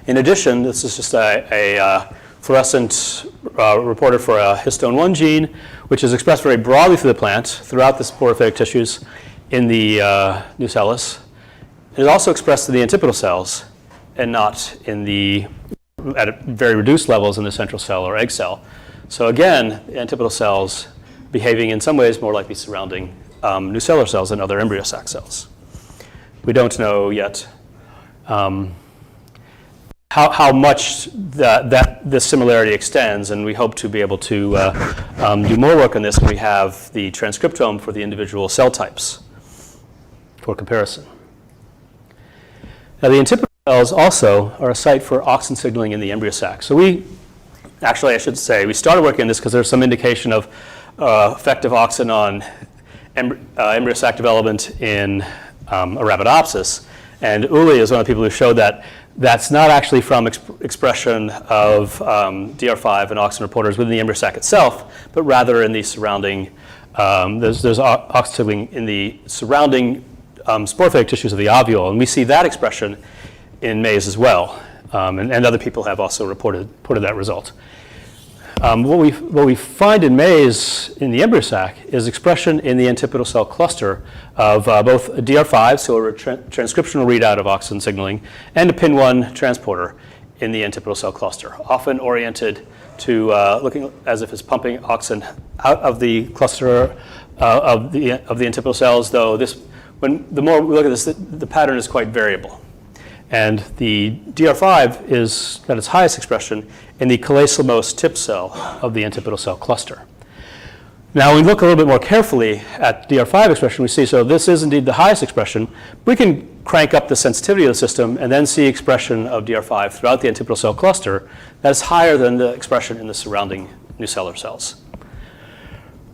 In addition, this is just a fluorescent reporter for a histone 1 gene, which is expressed very broadly through the plant, throughout the sporophytic tissues in the nucellus. It is also expressed in the antipodal cells and not at very reduced levels in the central cell or egg cell. So again, antipodal cells behaving in some ways more like the surrounding nucellar cells than other embryo sac cells. We don't know yet how much this similarity extends, and we hope to be able to do more work on this when we have the transcriptome for the individual cell types for comparison. Now, the antipodal cells also are a site for auxin signaling in the embryo sac. So we started working on this because there's some indication of effect of auxin on embryo sac development in Arabidopsis. And Uli is one of the people who showed that that's not actually from expression of DR5 and auxin reporters within the embryo sac itself, but rather in the surrounding, there's auxin signaling in the surrounding sporophytic tissues of the ovule. And we see that expression in maize as well. And other people have also reported that result. What we find in maize in the embryo sac is expression in the antipodal cell cluster of both a DR5, so a transcriptional readout of auxin signaling, and a PIN1 transporter in the antipodal cell cluster, often oriented to looking as if it's pumping auxin out of the cluster of the antipodal cells, though the more we look at this, the pattern is quite variable. And the DR5 is at its highest expression in the Chalazal-Most tip cell of the antipodal cell cluster. Now, when we look a little bit more carefully at DR5 expression, we see, so this is indeed the highest expression. We can crank up the sensitivity of the system and then see expression of DR5 throughout the antipodal cell cluster that is higher than the expression in the surrounding nucellar cells.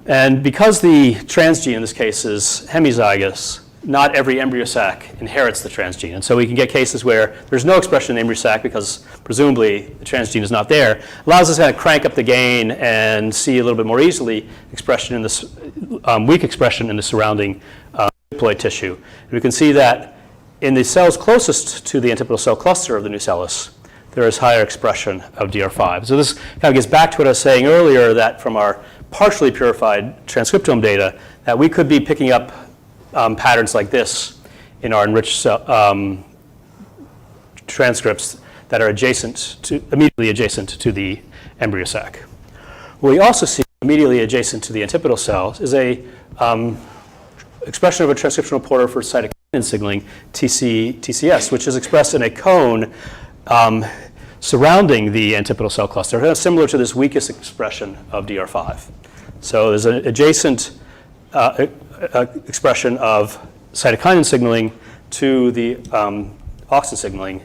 And because the transgene in this case is hemizygous, not every embryo sac inherits the transgene. And so we can get cases where there's no expression in the embryo sac because presumably the transgene is not there. Allows us to kind of crank up the gain and see a little bit more easily expression in this weak expression in the surrounding diploid tissue. And we can see that in the cells closest to the antipodal cell cluster of the nucellus, there is higher expression of DR5. So this kind of gets back to what I was saying earlier, that from our partially purified transcriptome data, that we could be picking up patterns like this in our enriched transcripts that are immediately adjacent to the embryo sac. What we also see immediately adjacent to the antipodal cells is a expression of a transcriptional porter for cytokinin signaling, TCS, which is expressed in a cone surrounding the antipodal cell cluster, kind of similar to this weakest expression of DR5. So there's an adjacent expression of cytokinin signaling to the auxin signaling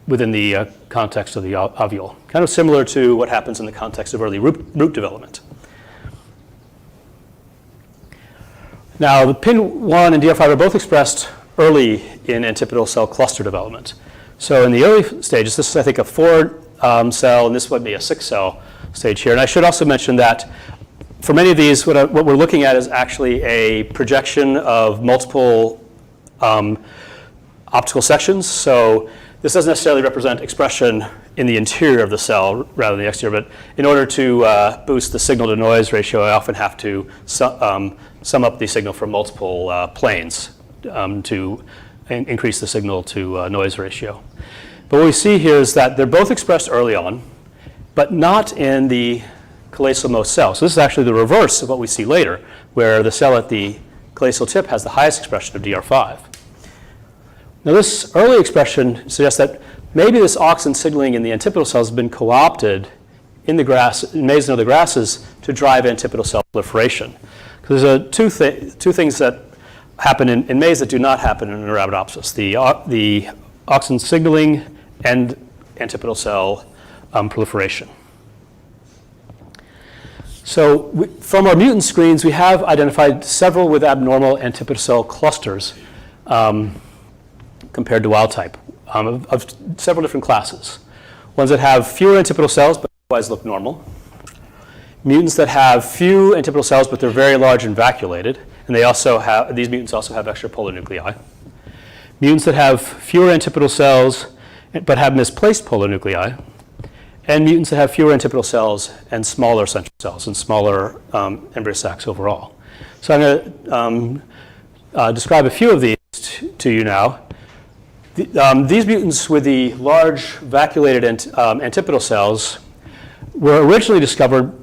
within the context of the ovule, kind of similar to what happens in the context of early root development. Now, the PIN1 and DR5 are both expressed early in antipodal cell cluster development. So in the early stages, this is, I think, a 4-cell, and this would be a 6-cell stage here. And I should also mention that for many of these, what we're looking at is actually a projection of multiple optical sections. So this doesn't necessarily represent expression in the interior of the cell rather than the exterior, but in order to boost the signal-to-noise ratio, I often have to sum up the signal from multiple planes to increase the signal-to-noise ratio. But what we see here is that they're both expressed early on, but not in the Chalazal-Most cell. So this is actually the reverse of what we see later, where the cell at the chalazal tip has the highest expression of DR5. Now this early expression suggests that maybe this auxin signaling in the antipodal cells has been co-opted in the grass, in maize and other grasses, to drive antipodal cell proliferation. Because there's two things that happen in maize that do not happen in Arabidopsis: the auxin signaling and antipodal cell proliferation. So from our mutant screens, we have identified several with abnormal antipodal cell clusters compared to wild type of several different classes. Ones that have fewer antipodal cells but otherwise look normal. Mutants that have few antipodal cells but they're very large and vacuolated, and these mutants also have extra polar nuclei. Mutants that have fewer antipodal cells but have misplaced polar nuclei. And mutants that have fewer antipodal cells and smaller central cells and smaller embryo sacs overall. So I'm going to describe a few of these to you now. These mutants with the large vacuolated antipodal cells were originally discovered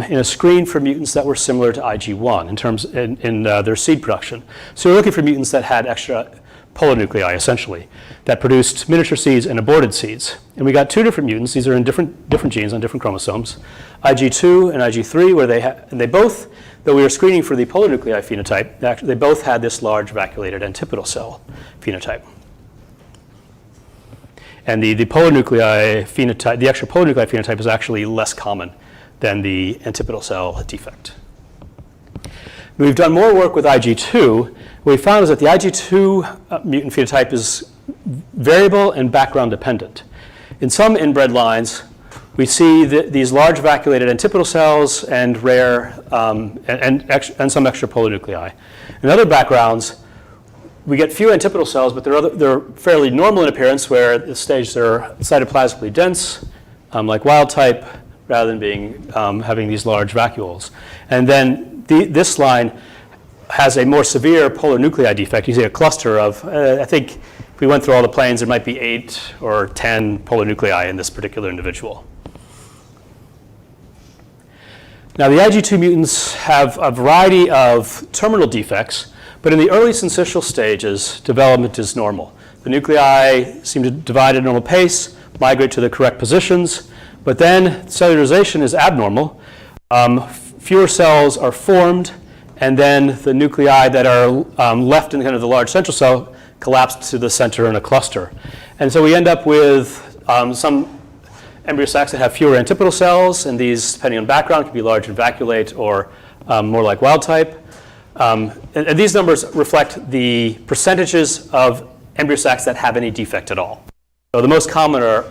in a screen for mutants that were similar to IG1 in their seed production. So we're looking for mutants that had extra polar nuclei, essentially, that produced miniature seeds and aborted seeds. And we got two different mutants. These are in different genes on different chromosomes, IG2 and IG3, where they both, though we were screening for the polar nuclei phenotype, they both had this large vacuolated antipodal cell phenotype. And the polar nuclei phenotype, the extra polar nuclei phenotype is actually less common than the antipodal cell defect. We've done more work with IG2. What we found is that the IG2 mutant phenotype is variable and background dependent. In some inbred lines, we see these large vacuolated antipodal cells and rare and some extra polar nuclei. In other backgrounds, we get few antipodal cells, but they're fairly normal in appearance, where at this stage they're cytoplasmically dense, like wild type, rather than having these large vacuoles. And then this line has a more severe polar nuclei defect. You see a cluster of, I think if we went through all the planes, there might be 8 or 10 polar nuclei in this particular individual. Now the IG2 mutants have a variety of terminal defects, but in the early syncytial stages, development is normal. The nuclei seem to divide at a normal pace, migrate to the correct positions, but then cellularization is abnormal. Fewer cells are formed, and then the nuclei that are left in kind of the large central cell collapse to the center in a cluster. And so we end up with some embryo sacs that have fewer antipodal cells, and these, depending on background, can be large and vacuolate or more like wild type. And these numbers reflect the percentages of embryo sacs that have any defect at all. So the most common are,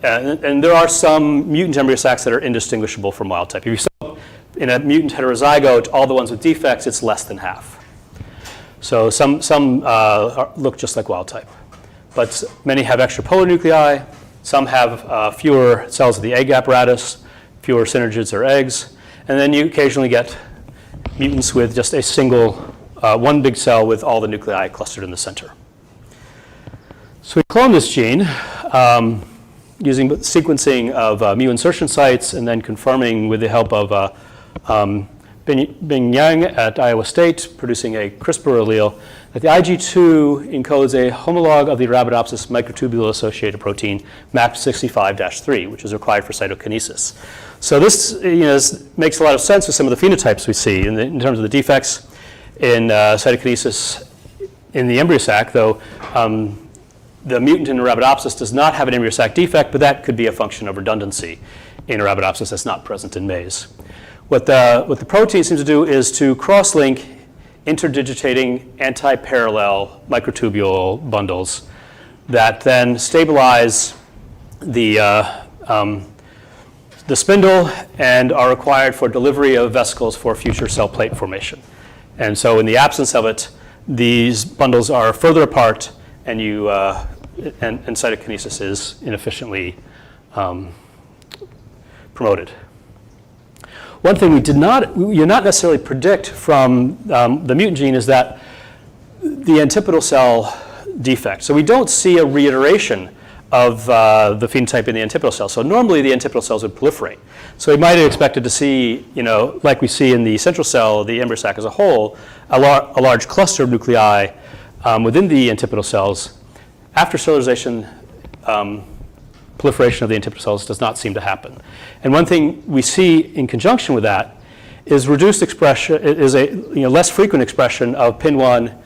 and there are some mutant embryo sacs that are indistinguishable from wild type. If you saw in a mutant heterozygote all the ones with defects, it's less than half. So some look just like wild type. But many have extra polar nuclei. Some have fewer cells of the egg apparatus, fewer synergids or eggs. And then you occasionally get mutants with just a single one big cell with all the nuclei clustered in the center. So we cloned this gene using sequencing of mu insertion sites and then confirming with the help of Bing Yang at Iowa State, producing a CRISPR allele, that the IG2 encodes a homolog of the Arabidopsis microtubule-associated protein MAP65-3, which is required for cytokinesis. So this, makes a lot of sense with some of the phenotypes we see in terms of the defects in cytokinesis in the embryo sac, though the mutant in Arabidopsis does not have an embryo sac defect, but that could be a function of redundancy in Arabidopsis that's not present in maize. What the protein seems to do is to cross-link interdigitating anti-parallel microtubule bundles that then stabilize the spindle and are required for delivery of vesicles for future cell plate formation. And so in the absence of it, these bundles are further apart and and cytokinesis is inefficiently promoted. One thing we did not necessarily predict from the mutant gene is that the antipodal cell defect. So we don't see a reiteration of the phenotype in the antipodal cell. So normally the antipodal cells would proliferate. So we might have expected to see, like we see in the central cell, the embryo sac as a whole, a large cluster of nuclei within the antipodal cells. After cellularization, proliferation of the antipodal cells does not seem to happen. And one thing we see in conjunction with that is reduced expression, is a less frequent expression of PIN1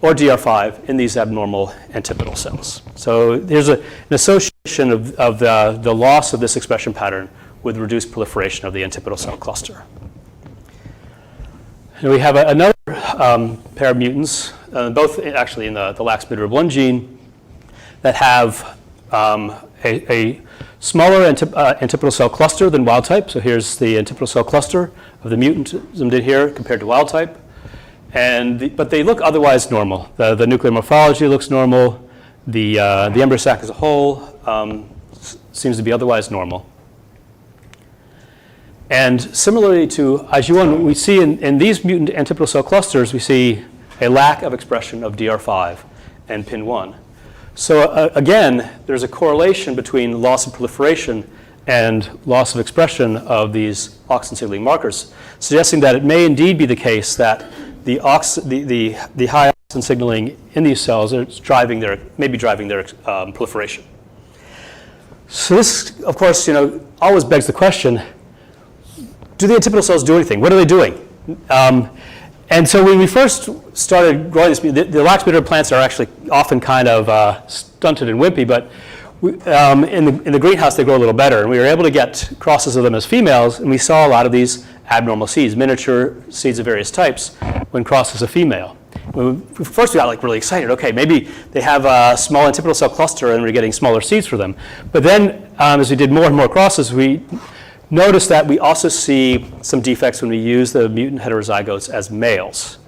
or DR5 in these abnormal antipodal cells. So there's an association of the loss of this expression pattern with reduced proliferation of the antipodal cell cluster. And we have another pair of mutants, both actually in the lax midrib1 gene, that have a smaller antipodal cell cluster than wild type. So here's the antipodal cell cluster of the mutant zoomed in here compared to wild type. But they look otherwise normal. The nuclear morphology looks normal. The embryo sac as a whole seems to be otherwise normal. And similarly to IG1, we see in these mutant antipodal cell clusters, we see a lack of expression of DR5 and PIN1. So again, there's a correlation between loss of proliferation and loss of expression of these auxin signaling markers, suggesting that it may indeed be the case that the high auxin signaling in these cells may be driving their proliferation. So this, of course, always begs the question: do the antipodal cells do anything? What are they doing? And so when we first started growing this, the lax midrib plants are actually often kind of stunted and wimpy, but in the greenhouse they grow a little better. And we were able to get crosses of them as females, and we saw a lot of these abnormal seeds, miniature seeds of various types, when crossed as a female. First we got really excited. Okay, maybe they have a small antipodal cell cluster and we're getting smaller seeds for them. But then as we did more and more crosses, we notice that we also see some defects when we use the mutant heterozygotes as males.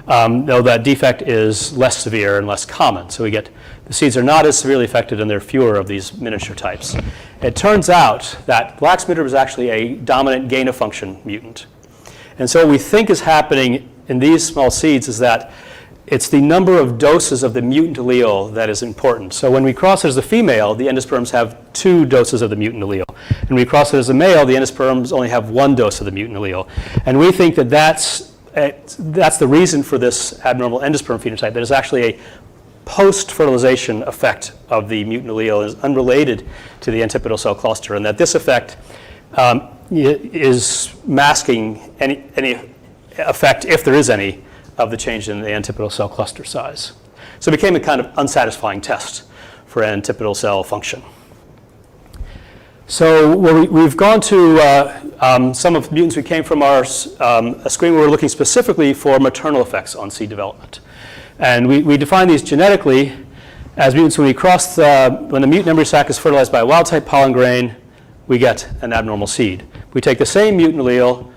Though that defect is less severe and less common. So the seeds are not as severely affected and there are fewer of these miniature types. It turns out that lax midrib is actually a dominant gain-of-function mutant. And so what we think is happening in these small seeds is that it's the number of doses of the mutant allele that is important. So when we cross it as a female, the endosperms have 2 doses of the mutant allele. And when we cross it as a male, the endosperms only have 1 dose of the mutant allele. And we think that that's the reason for this abnormal endosperm phenotype, that is actually a post-fertilization effect of the mutant allele, is unrelated to the antipodal cell cluster, and that this effect is masking any effect, if there is any, of the change in the antipodal cell cluster size. So it became a kind of unsatisfying test for antipodal cell function. So we've gone to some of the mutants. We came from a screen where we're looking specifically for maternal effects on seed development. And we define these genetically as mutants when when the mutant embryo sac is fertilized by a wild type pollen grain, we get an abnormal seed. We take the same mutant allele,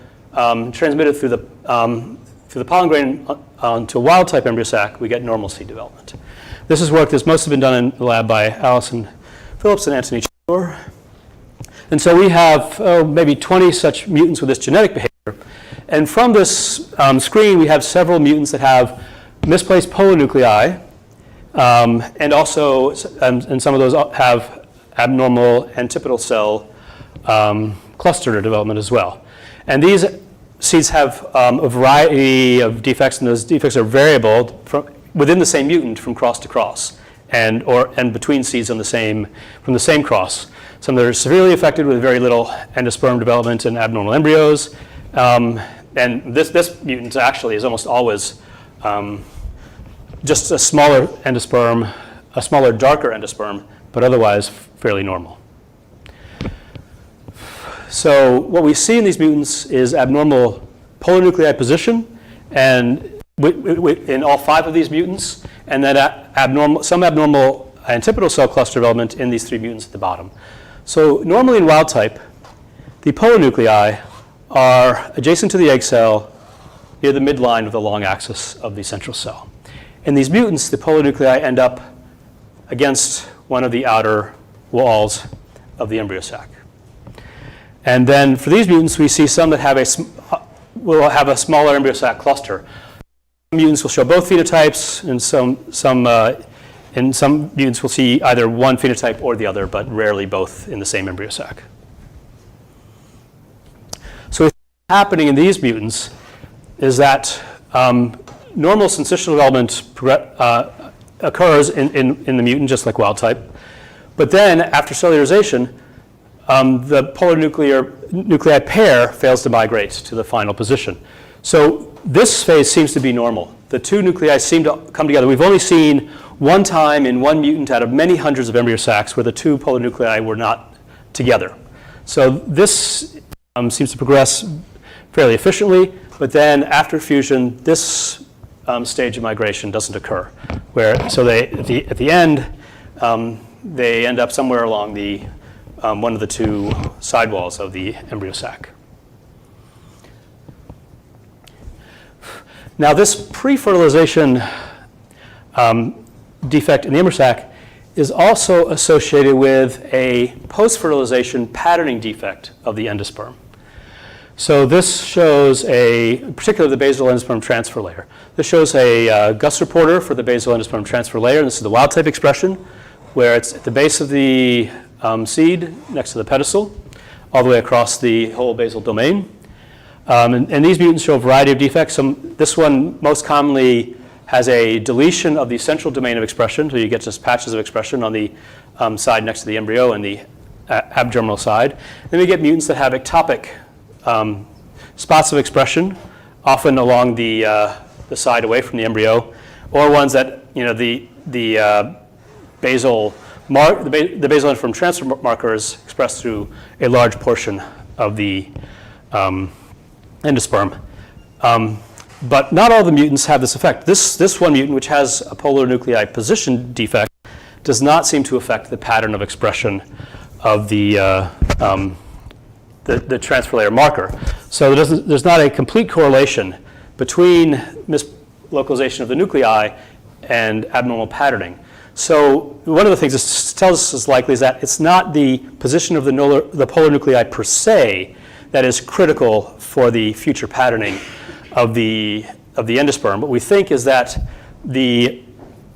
transmit it through the pollen grain onto a wild type embryo sac, we get normal seed development. This is work that's mostly been done in the lab by Alison Phillips and Anthony Chor. And so we have maybe 20 such mutants with this genetic behavior. And from this screen, we have several mutants that have misplaced polynuclei, and also, and some of those have abnormal antipodal cell cluster development as well. And these seeds have a variety of defects, and those defects are variable within the same mutant from cross to cross, and between seeds from the same cross. Some that are severely affected with very little endosperm development and abnormal embryos. And this mutant actually is almost always just a smaller endosperm, a smaller, darker endosperm, but otherwise fairly normal. So what we see in these mutants is abnormal polynuclei position, and in all 5 of these mutants, and then some abnormal antipodal cell cluster development in these 3 mutants at the bottom. So normally in wild type, the polynuclei are adjacent to the egg cell near the midline of the long axis of the central cell. In these mutants, the polynuclei end up against one of the outer walls of the embryo sac. And then for these mutants, we see some that will have a smaller embryo sac cluster. Some mutants will show both phenotypes, and in some mutants we'll see either one phenotype or the other, but rarely both in the same embryo sac. So what's happening in these mutants is that normal syncytial development occurs in the mutant, just like wild type. But then, after cellularization, the polynuclei pair fails to migrate to the final position. So this phase seems to be normal. The 2 nuclei seem to come together. We've only seen one time in one mutant out of many hundreds of embryo sacs where the 2 polynuclei were not together. So this seems to progress fairly efficiently, but then after fusion, this stage of migration doesn't occur. So at the end, they end up somewhere along one of the 2 sidewalls of the embryo sac. Now this pre-fertilization defect in the embryo sac is also associated with a post-fertilization patterning defect of the endosperm. So this shows particularly the basal endosperm transfer layer. This shows a Gus reporter for the basal endosperm transfer layer. And this is the wild type expression, where it's at the base of the seed next to the pedicel, all the way across the whole basal domain. And these mutants show a variety of defects. This one most commonly has a deletion of the central domain of expression, so you get just patches of expression on the side next to the embryo and the abdominal side. Then we get mutants that have ectopic spots of expression, often along the side away from the embryo, or ones that the basal endosperm transfer marker is expressed through a large portion of the endosperm. But not all the mutants have this effect. This one mutant, which has a polar nuclei position defect, does not seem to affect the pattern of expression of the transfer layer marker. So there's not a complete correlation between mislocalization of the nuclei and abnormal patterning. So one of the things this tells us is likely is that it's not the position of the polar nuclei per se that is critical for the future patterning of the endosperm. What we think is that the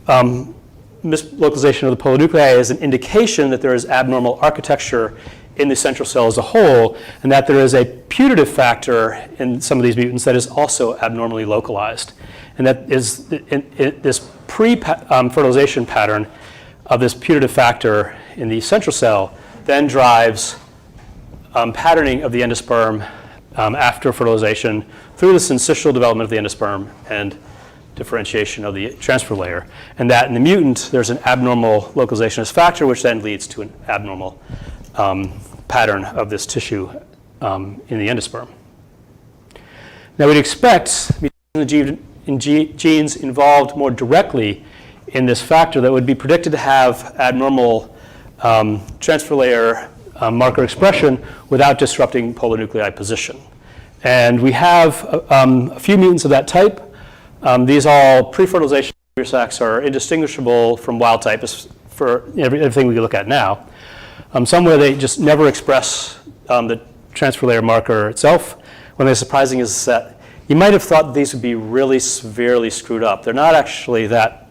mislocalization of the polar nuclei is an indication that there is abnormal architecture in the central cell as a whole, and that there is a putative factor in some of these mutants that is also abnormally localized. And that is this pre-fertilization pattern of this putative factor in the central cell then drives patterning of the endosperm after fertilization through the syncytial development of the endosperm and differentiation of the transfer layer. And that in the mutant, there's an abnormal localization of this factor, which then leads to an abnormal pattern of this tissue in the endosperm. Now we'd expect genes involved more directly in this factor that would be predicted to have abnormal transfer layer marker expression without disrupting polar nuclei position. And we have a few mutants of that type. These all pre-fertilization embryo sacs are indistinguishable from wild type for everything we look at now. Some where they just never express the transfer layer marker itself. one thing that's surprising is that you might have thought these would be really severely screwed up. They're not actually that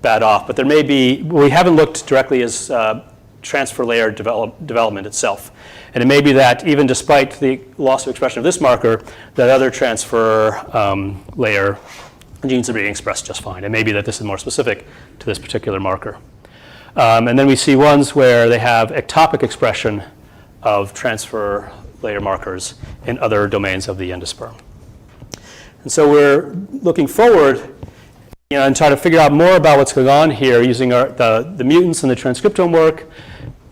bad off, but there may be, we haven't looked directly as transfer layer development itself. And it may be that even despite the loss of expression of this marker, that other transfer layer genes are being expressed just fine. It may be that this is more specific to this particular marker. And then we see ones where they have ectopic expression of transfer layer markers in other domains of the endosperm. And so we're looking forward, and trying to figure out more about what's going on here using the mutants and the transcriptome work.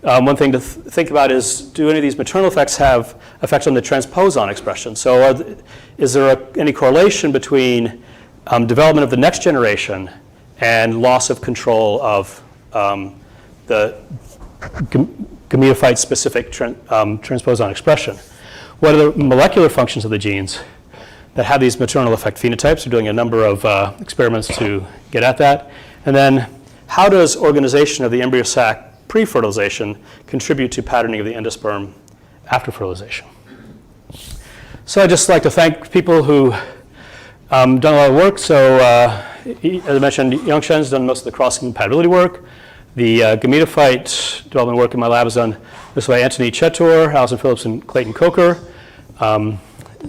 One thing to think about is, do any of these maternal effects have effects on the transposon expression? So is there any correlation between development of the next generation and loss of control of the gametophyte-specific transposon expression? What are the molecular functions of the genes that have these maternal effect phenotypes? We're doing a number of experiments to get at that. And then how does organization of the embryo sac pre-fertilization contribute to patterning of the endosperm after fertilization? So I'd just like to thank people who done a lot of work. So as I mentioned, Yongshen's done most of the cross-incompatibility work. The gametophyte development work in my lab is done this way: Anthony Chetor, Allison Phillips, and Clayton Coker.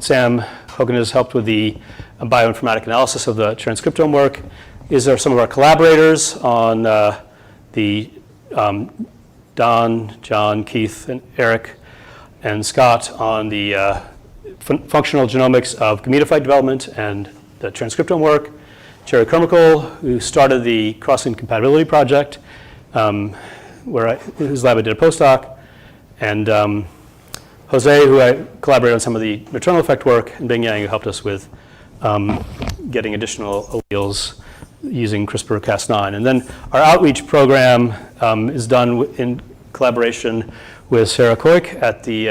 Sam Hogan has helped with the bioinformatic analysis of the transcriptome work. These are some of our collaborators on the Don, John, Keith, and Eric, and Scott on the functional genomics of gametophyte development and the transcriptome work. Jerry Carmichael, who started the Cross-Incompatibility project, whose lab I did a postdoc, and Jose, who I collaborated on some of the maternal effect work, and Bing Yang, who helped us with getting additional alleles using CRISPR-Cas9. And then our outreach program is done in collaboration with Sarah Koik at the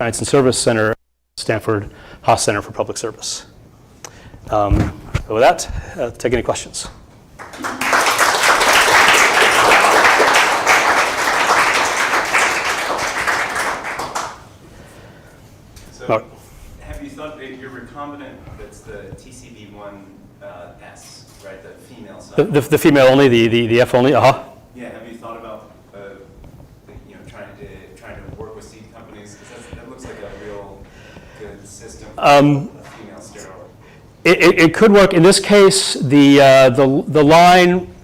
Science and Service Center at Stanford Haas Center for Public Service. With that, take any questions. So, have you thought that your recombinant, that's the TCB1S, right, the female side? The female only, the F only, Yeah, have you thought about trying to work with seed companies? Because that looks like a real good system for a female steroid. It could work. In this case, the line,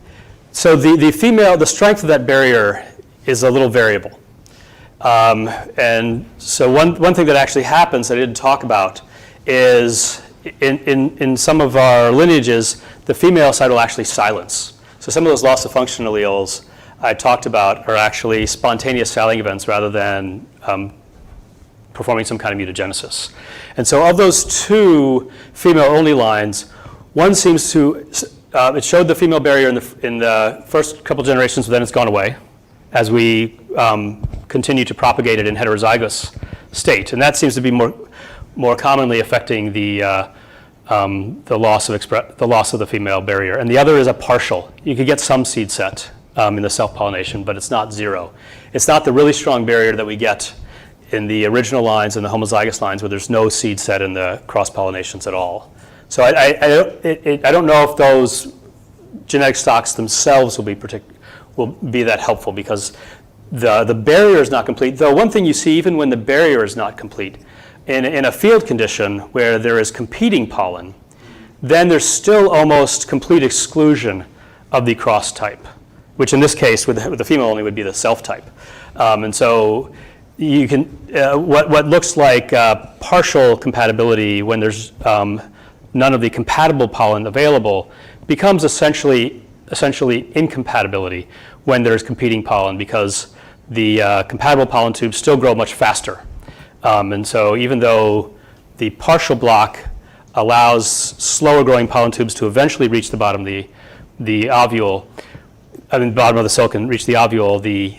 so the strength of that barrier is a little variable. And so one thing that actually happens that I didn't talk about is in some of our lineages, the female side will actually silence. So some of those loss of function alleles I talked about are actually spontaneous fouling events rather than performing some kind of mutagenesis. And so of those two female-only lines, one seems to, it showed the female barrier in the first couple generations, but then it's gone away as we continue to propagate it in heterozygous state. And that seems to be more commonly affecting the loss of the female barrier. And the other is a partial. You could get some seed set in the self-pollination, but it's not zero. It's not the really strong barrier that we get in the original lines and the homozygous lines where there's no seed set in the cross-pollinations at all. So I don't know if those genetic stocks themselves will be that helpful because the barrier is not complete. Though one thing you see even when the barrier is not complete, in a field condition where there is competing pollen, then there's still almost complete exclusion of the cross type, which in this case with the female only would be the self type. And so you can, what looks like partial compatibility when there's none of the compatible pollen available becomes essentially incompatibility when there's competing pollen because the compatible pollen tubes still grow much faster. And so even though the partial block allows slower growing pollen tubes to eventually reach the bottom of the ovule, the bottom of the silicon reach the ovule, the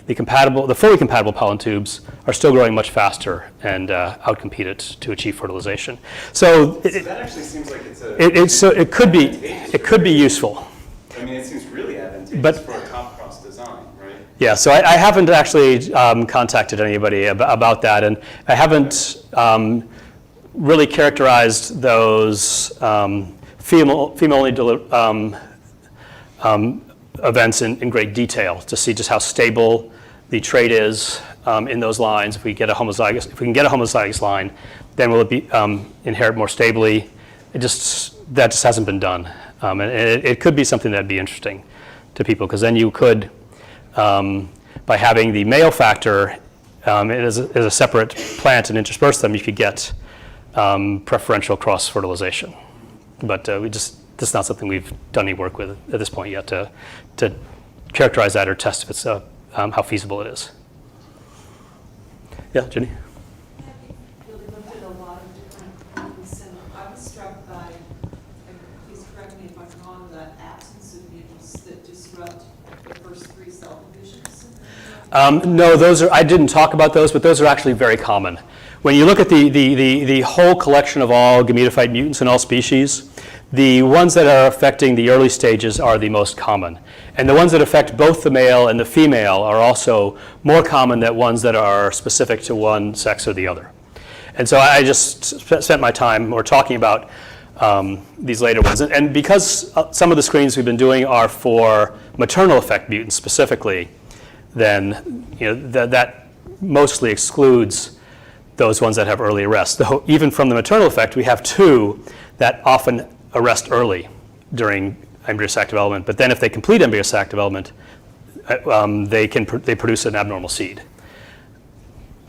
fully compatible pollen tubes are still growing much faster and outcompete it to achieve fertilization. So that actually seems like it could be useful. I mean, it seems really advantageous for a top cross design, right? Yeah, so I haven't actually contacted anybody about that, and I haven't really characterized those female-only events in great detail to see just how stable the trait is in those lines. If we can get a homozygous line, then will it be inherit more stably? That just hasn't been done, and it could be something that'd be interesting to people, because then you could, by having the male factor as a separate plant and intersperse them, you could get preferential cross-fertilization. But that's not something we've done any work with at this point yet to characterize that or test if it's how feasible it is. Yeah, Jenny? We looked at a lot of different plants, and I was struck by, and please correct me if I'm wrong, the absence of mutants that disrupt the first 3 cell divisions. No, I didn't talk about those, but those are actually very common. When you look at the whole collection of all gametophyte mutants in all species, the ones that are affecting the early stages are the most common. And the ones that affect both the male and the female are also more common than ones that are specific to one sex or the other. And so I just spent my time talking about these later ones. And because some of the screens we've been doing are for maternal effect mutants specifically, then that mostly excludes those ones that have early arrest. Though even from the maternal effect, we have 2 that often arrest early during embryo sac development. But then if they complete embryo sac development, they produce an abnormal seed.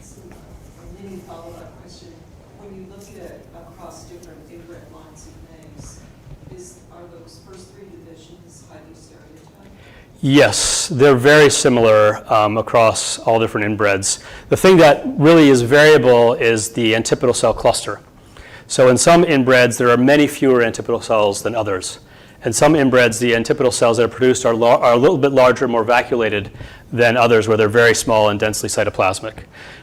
So, a mini follow-up question. When you look at across different inbred lines of maize, are those first 3 divisions highly stereotyped? Yes, they're very similar across all different inbreds. The thing that really is variable is the antipodal cell cluster. So in some inbreds, there are many fewer antipodal cells than others. In some inbreds, the antipodal cells that are produced are a little bit larger, more vacuolated than others, where they're very small and densely cytoplasmic.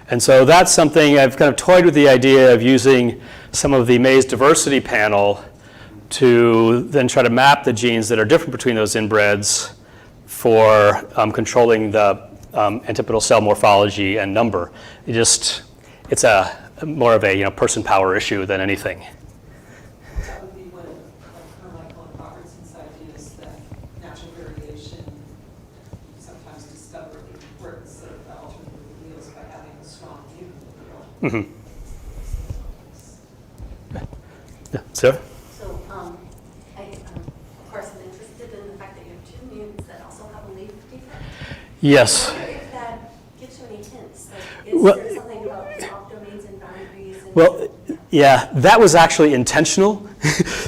And so that's something I've kind of toyed with the idea of using some of the maize diversity panel to then try to map the genes that are different between those inbreds for controlling the antipodal cell morphology and number. It's more of a person power issue than anything. That would be one of Carmichael and Robertson's ideas, that natural variation, you sometimes discover the importance of the alternative alleles by having a strong mutant allele. Yeah, Sarah? So, of course, I'm interested in the fact that you have 2 mutants that also have a leaf defect. Yes. I wonder if that gives you any hints. Like, Well- there something about the off-domains and boundaries? And Well, yeah, that was actually intentional.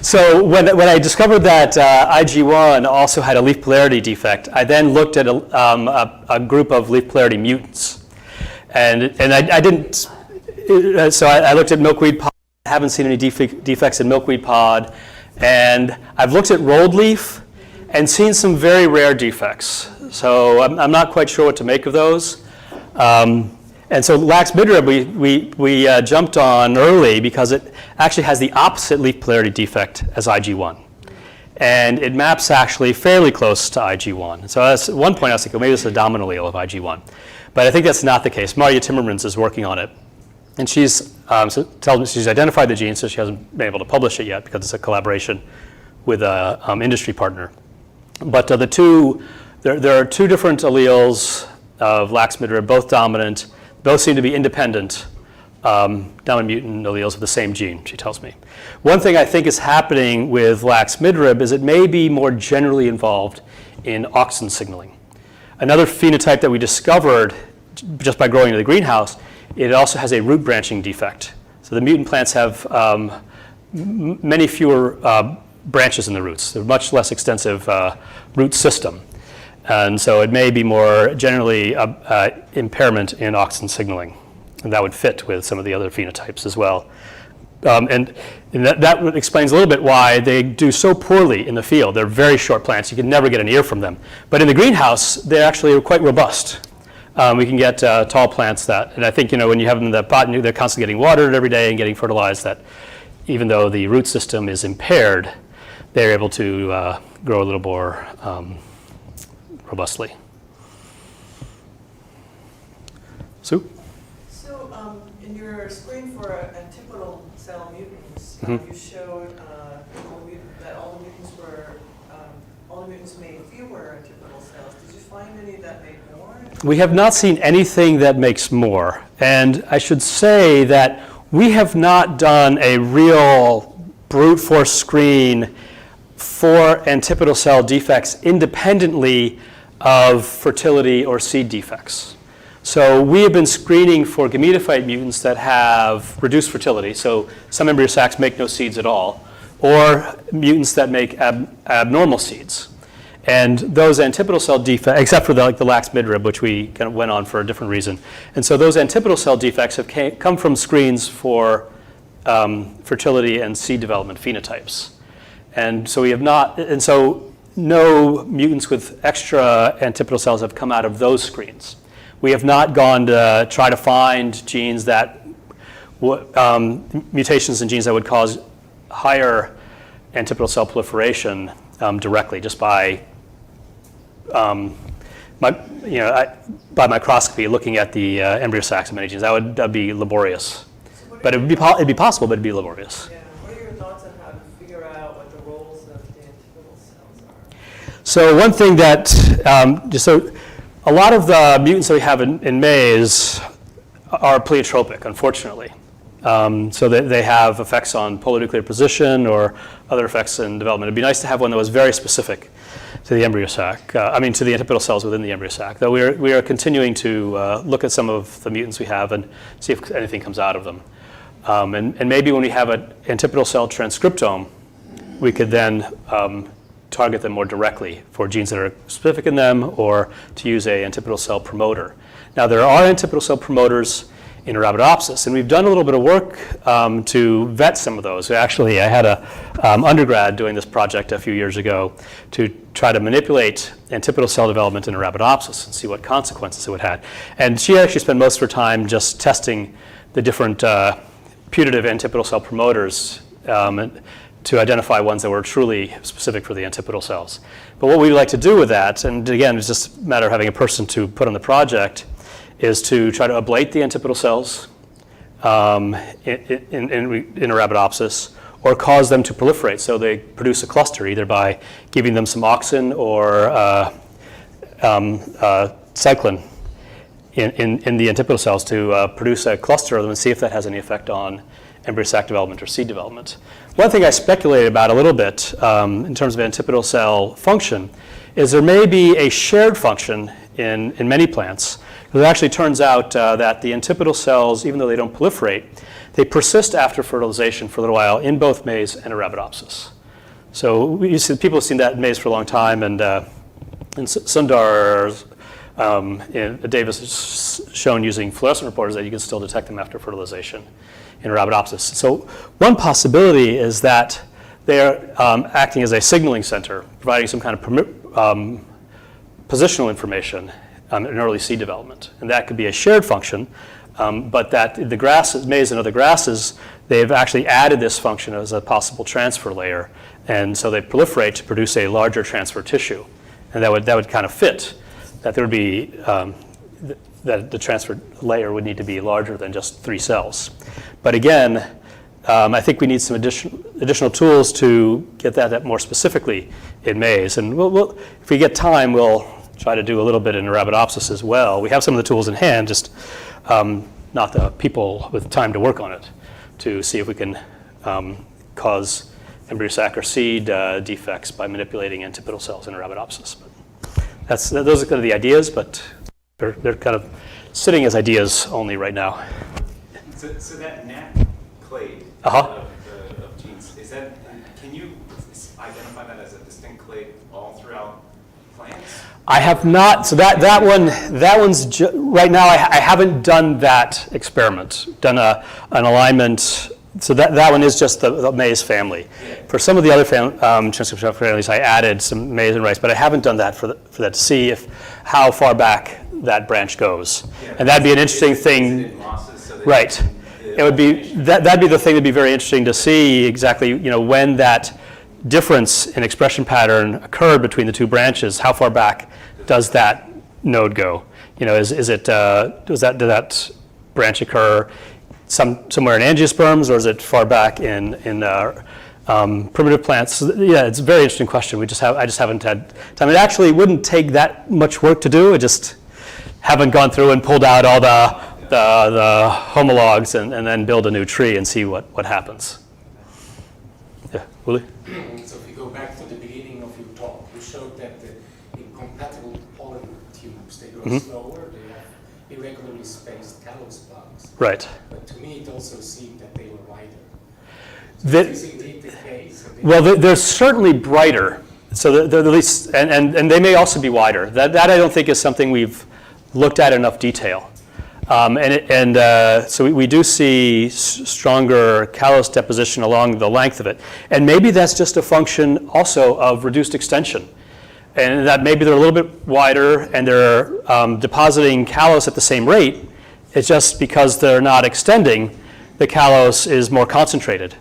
So when I discovered that IG1 also had a leaf polarity defect, I then looked at a group of leaf polarity mutants. And I didn't, so I looked at milkweed pod. I haven't seen any defects in milkweed pod. And I've looked at rolled leaf and seen some very rare defects. So I'm not quite sure what to make of those. And so lax midrib we jumped on early because it actually has the opposite leaf polarity defect as IG1. And it maps actually fairly close to IG1. So at one point I was thinking, maybe this is a dominant allele of IG1. But I think that's not the case. Marja Timmermans is working on it. And she's tells me she's identified the gene, so she hasn't been able to publish it yet because it's a collaboration with an industry partner. But there are 2 different alleles of lax midrib, both dominant. Both seem to be independent dominant mutant alleles of the same gene, she tells me. One thing I think is happening with lax midrib is it may be more generally involved in auxin signaling. Another phenotype that we discovered just by growing in the greenhouse, it also has a root branching defect. So the mutant plants have many fewer branches in the roots. They're much less extensive root system. And so it may be more generally impairment in auxin signaling. And that would fit with some of the other phenotypes as well. And that explains a little bit why they do so poorly in the field. They're very short plants. You can never get an ear from them. But in the greenhouse, they actually are quite robust. We can get tall plants that, and I think when you have them in the pot, they're constantly getting watered every day and getting fertilized, that even though the root system is impaired, they're able to grow a little more robustly. Sue? So in your screen for for antipodal cell mutants, you showed that all the mutants made fewer antipodal cells. Did you find any that made more? We have not seen anything that makes more. And I should say that we have not done a real brute force screen for antipodal cell defects independently of fertility or seed defects. So we have been screening for gametophyte mutants that have reduced fertility, so some embryo sacs make no seeds at all, or mutants that make abnormal seeds. And those antipodal cell defects, except for the lax midrib, which we kind of went on for a different reason. And so those antipodal cell defects have come from screens for fertility and seed development phenotypes. And so we have not, and so no mutants with extra antipodal cells have come out of those screens. We have not gone to try to find genes that, mutations in genes that would cause higher antipodal cell proliferation directly, just by by microscopy looking at the embryo sacs of many genes. That'd be laborious. But it'd be possible, but it'd be laborious. Yeah. What are your thoughts on how to figure out what the roles of the antipodal cells are? So one thing that, a lot of the mutants that we have in maize are pleiotropic, unfortunately. So they have effects on polynuclear position or other effects in development. It'd be nice to have one that was very specific to the embryo sac, to the antipodal cells within the embryo sac. Though we are continuing to look at some of the mutants we have and see if anything comes out of them. And maybe when we have an antipodal cell transcriptome, we could then target them more directly for genes that are specific in them, or to use a antipodal cell promoter. Now there are antipodal cell promoters in Arabidopsis, and we've done a little bit of work to vet some of those. Actually, I had a undergrad doing this project a few years ago to try to manipulate antipodal cell development in Arabidopsis and see what consequences it would have. And she actually spent most of her time just testing the different putative antipodal cell promoters to identify ones that were truly specific for the antipodal cells. But what we'd like to do with that, and again, it's just a matter of having a person to put on the project, is to try to ablate the antipodal cells in Arabidopsis, or cause them to proliferate so they produce a cluster, either by giving them some auxin or cyclin in the antipodal cells to produce a cluster of them and see if that has any effect on embryo sac development or seed development. One thing I speculated about a little bit in terms of antipodal cell function is there may be a shared function in many plants. It actually turns out that the antipodal cells, even though they don't proliferate, they persist after fertilization for a little while in both maize and Arabidopsis. So people have seen that in maize for a long time, and Sundar Davis has shown using fluorescent reporters that you can still detect them after fertilization in Arabidopsis. So one possibility is that they are acting as a signaling center, providing some kind of positional information in early seed development. And that could be a shared function, but that the grasses, maize and other grasses, they've actually added this function as a possible transfer layer. And so they proliferate to produce a larger transfer tissue. And that would kind of fit, that there would be, that the transfer layer would need to be larger than just 3 cells. But again, I think we need some additional tools to get that more specifically in maize. And we'll, if we get time, we'll try to do a little bit in Arabidopsis as well. We have some of the tools in hand, just not the people with time to work on it, to see if we can cause embryo sac or seed defects by manipulating antipodal cells in Arabidopsis. But those are kind of the ideas, but they're kind of sitting as ideas only right now. So that NAC clade of genes, is that, can you identify that as a distinct clade all throughout plants? I have not. So that one's right now. I haven't done that experiment. Done an alignment. So that one is just the maize family. Yeah. For some of the other transcription families, I added some maize and rice, but I haven't done that for that to see how far back that branch goes. Yeah, and that'd be an interesting thing. It losses, so Right. It would be that'd be the thing that'd be very interesting to see exactly, when that difference in expression pattern occurred between the two branches. How far back does that node go? Did that branch occur somewhere in Angiosperms, or is it far back in primitive plants? So, yeah, it's a very interesting question. I just haven't had time. It actually wouldn't take that much work to do. I just haven't gone through and pulled out all the homologs and then build a new tree and see what happens. Yeah, Willie? So if you go back to the beginning of your talk, you showed that the incompatible pollen tubes, they grow slower, they have irregularly spaced callose plugs. Right. But to me, it also seemed that they were wider. The- Is this indeed the case? Well, they're certainly brighter. So they're at least, and they may also be wider. That I don't think is something we've looked at in enough detail. So we do see stronger callose deposition along the length of it. And maybe that's just a function also of reduced extension. And that maybe they're a little bit wider and they're depositing callose at the same rate. It's just because they're not extending, the callose is more concentrated.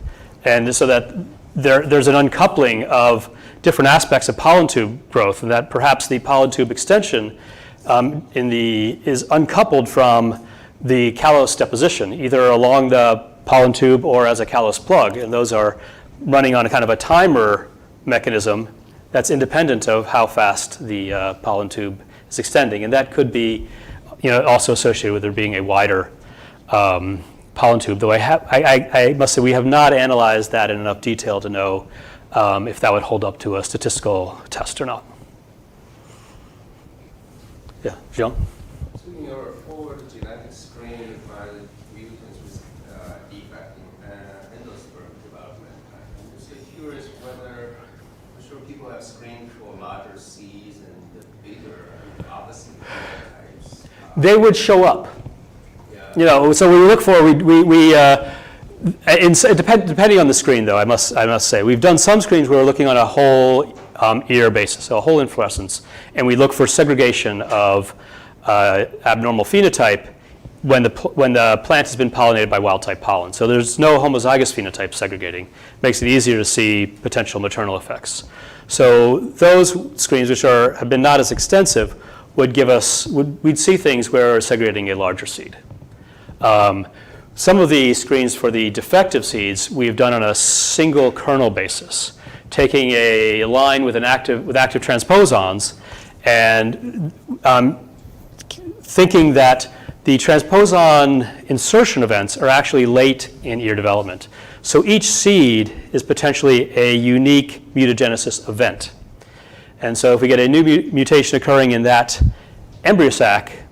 And so that there's an uncoupling of different aspects of pollen tube growth, and that perhaps the pollen tube extension is uncoupled from the callose deposition, either along the pollen tube or as a callose plug. And those are running on a kind of a timer mechanism that's independent of how fast the pollen tube is extending. And that could be, also associated with there being a wider pollen tube, though I must say we have not analyzed that in enough detail to know if that would hold up to a statistical test or not. Yeah, Jean? So in your forward genetic screen by the mutants with defect in endosperm development, I'm just curious whether, I'm sure people have screened for larger seeds and the bigger and opposite phenotypes. They would show up. Yeah. So we look for, depending on the screen though, I must say, we've done some screens where we're looking on a whole ear basis, so a whole inflorescence, and we look for segregation of abnormal phenotype when the plant has been pollinated by wild-type pollen. So there's no homozygous phenotype segregating. Makes it easier to see potential maternal effects. So those screens, which have been not as extensive, would give us, we'd see things where we're segregating a larger seed. Some of the screens for the defective seeds we've done on a single kernel basis, taking a line with active transposons and thinking that the transposon insertion events are actually late in ear development. So each seed is potentially a unique mutagenesis event. And so if we get a new mutation occurring in that embryo sac,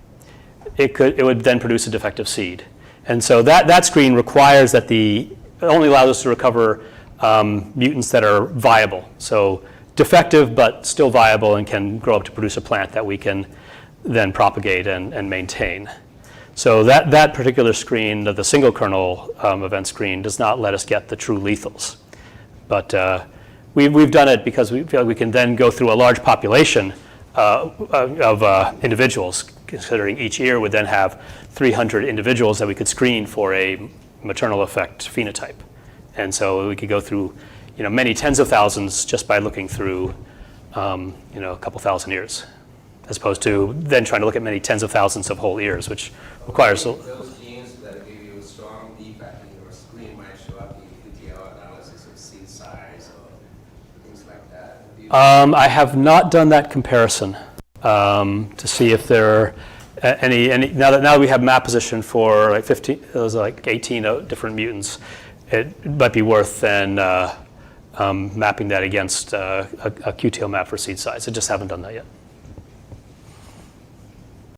it would then produce a defective seed. And so that screen requires that it only allows us to recover mutants that are viable. So defective, but still viable and can grow up to produce a plant that we can then propagate and maintain. So that particular screen, the single kernel event screen, does not let us get the true lethals. But we've done it because we feel like we can then go through a large population of individuals, considering each ear would then have 300 individuals that we could screen for a maternal effect phenotype. And so we could go through many tens of thousands just by looking through a couple thousand ears, as opposed to then trying to look at many tens of thousands of whole ears, which requires Those genes that give you a strong defect in your screen might show up in QTL analysis of seed size or things like that. I have not done that comparison to see if there are any now that we have map position for like 15, those are like 18 different mutants, it might be worth then mapping that against a QTL map for seed size. I just haven't done that yet.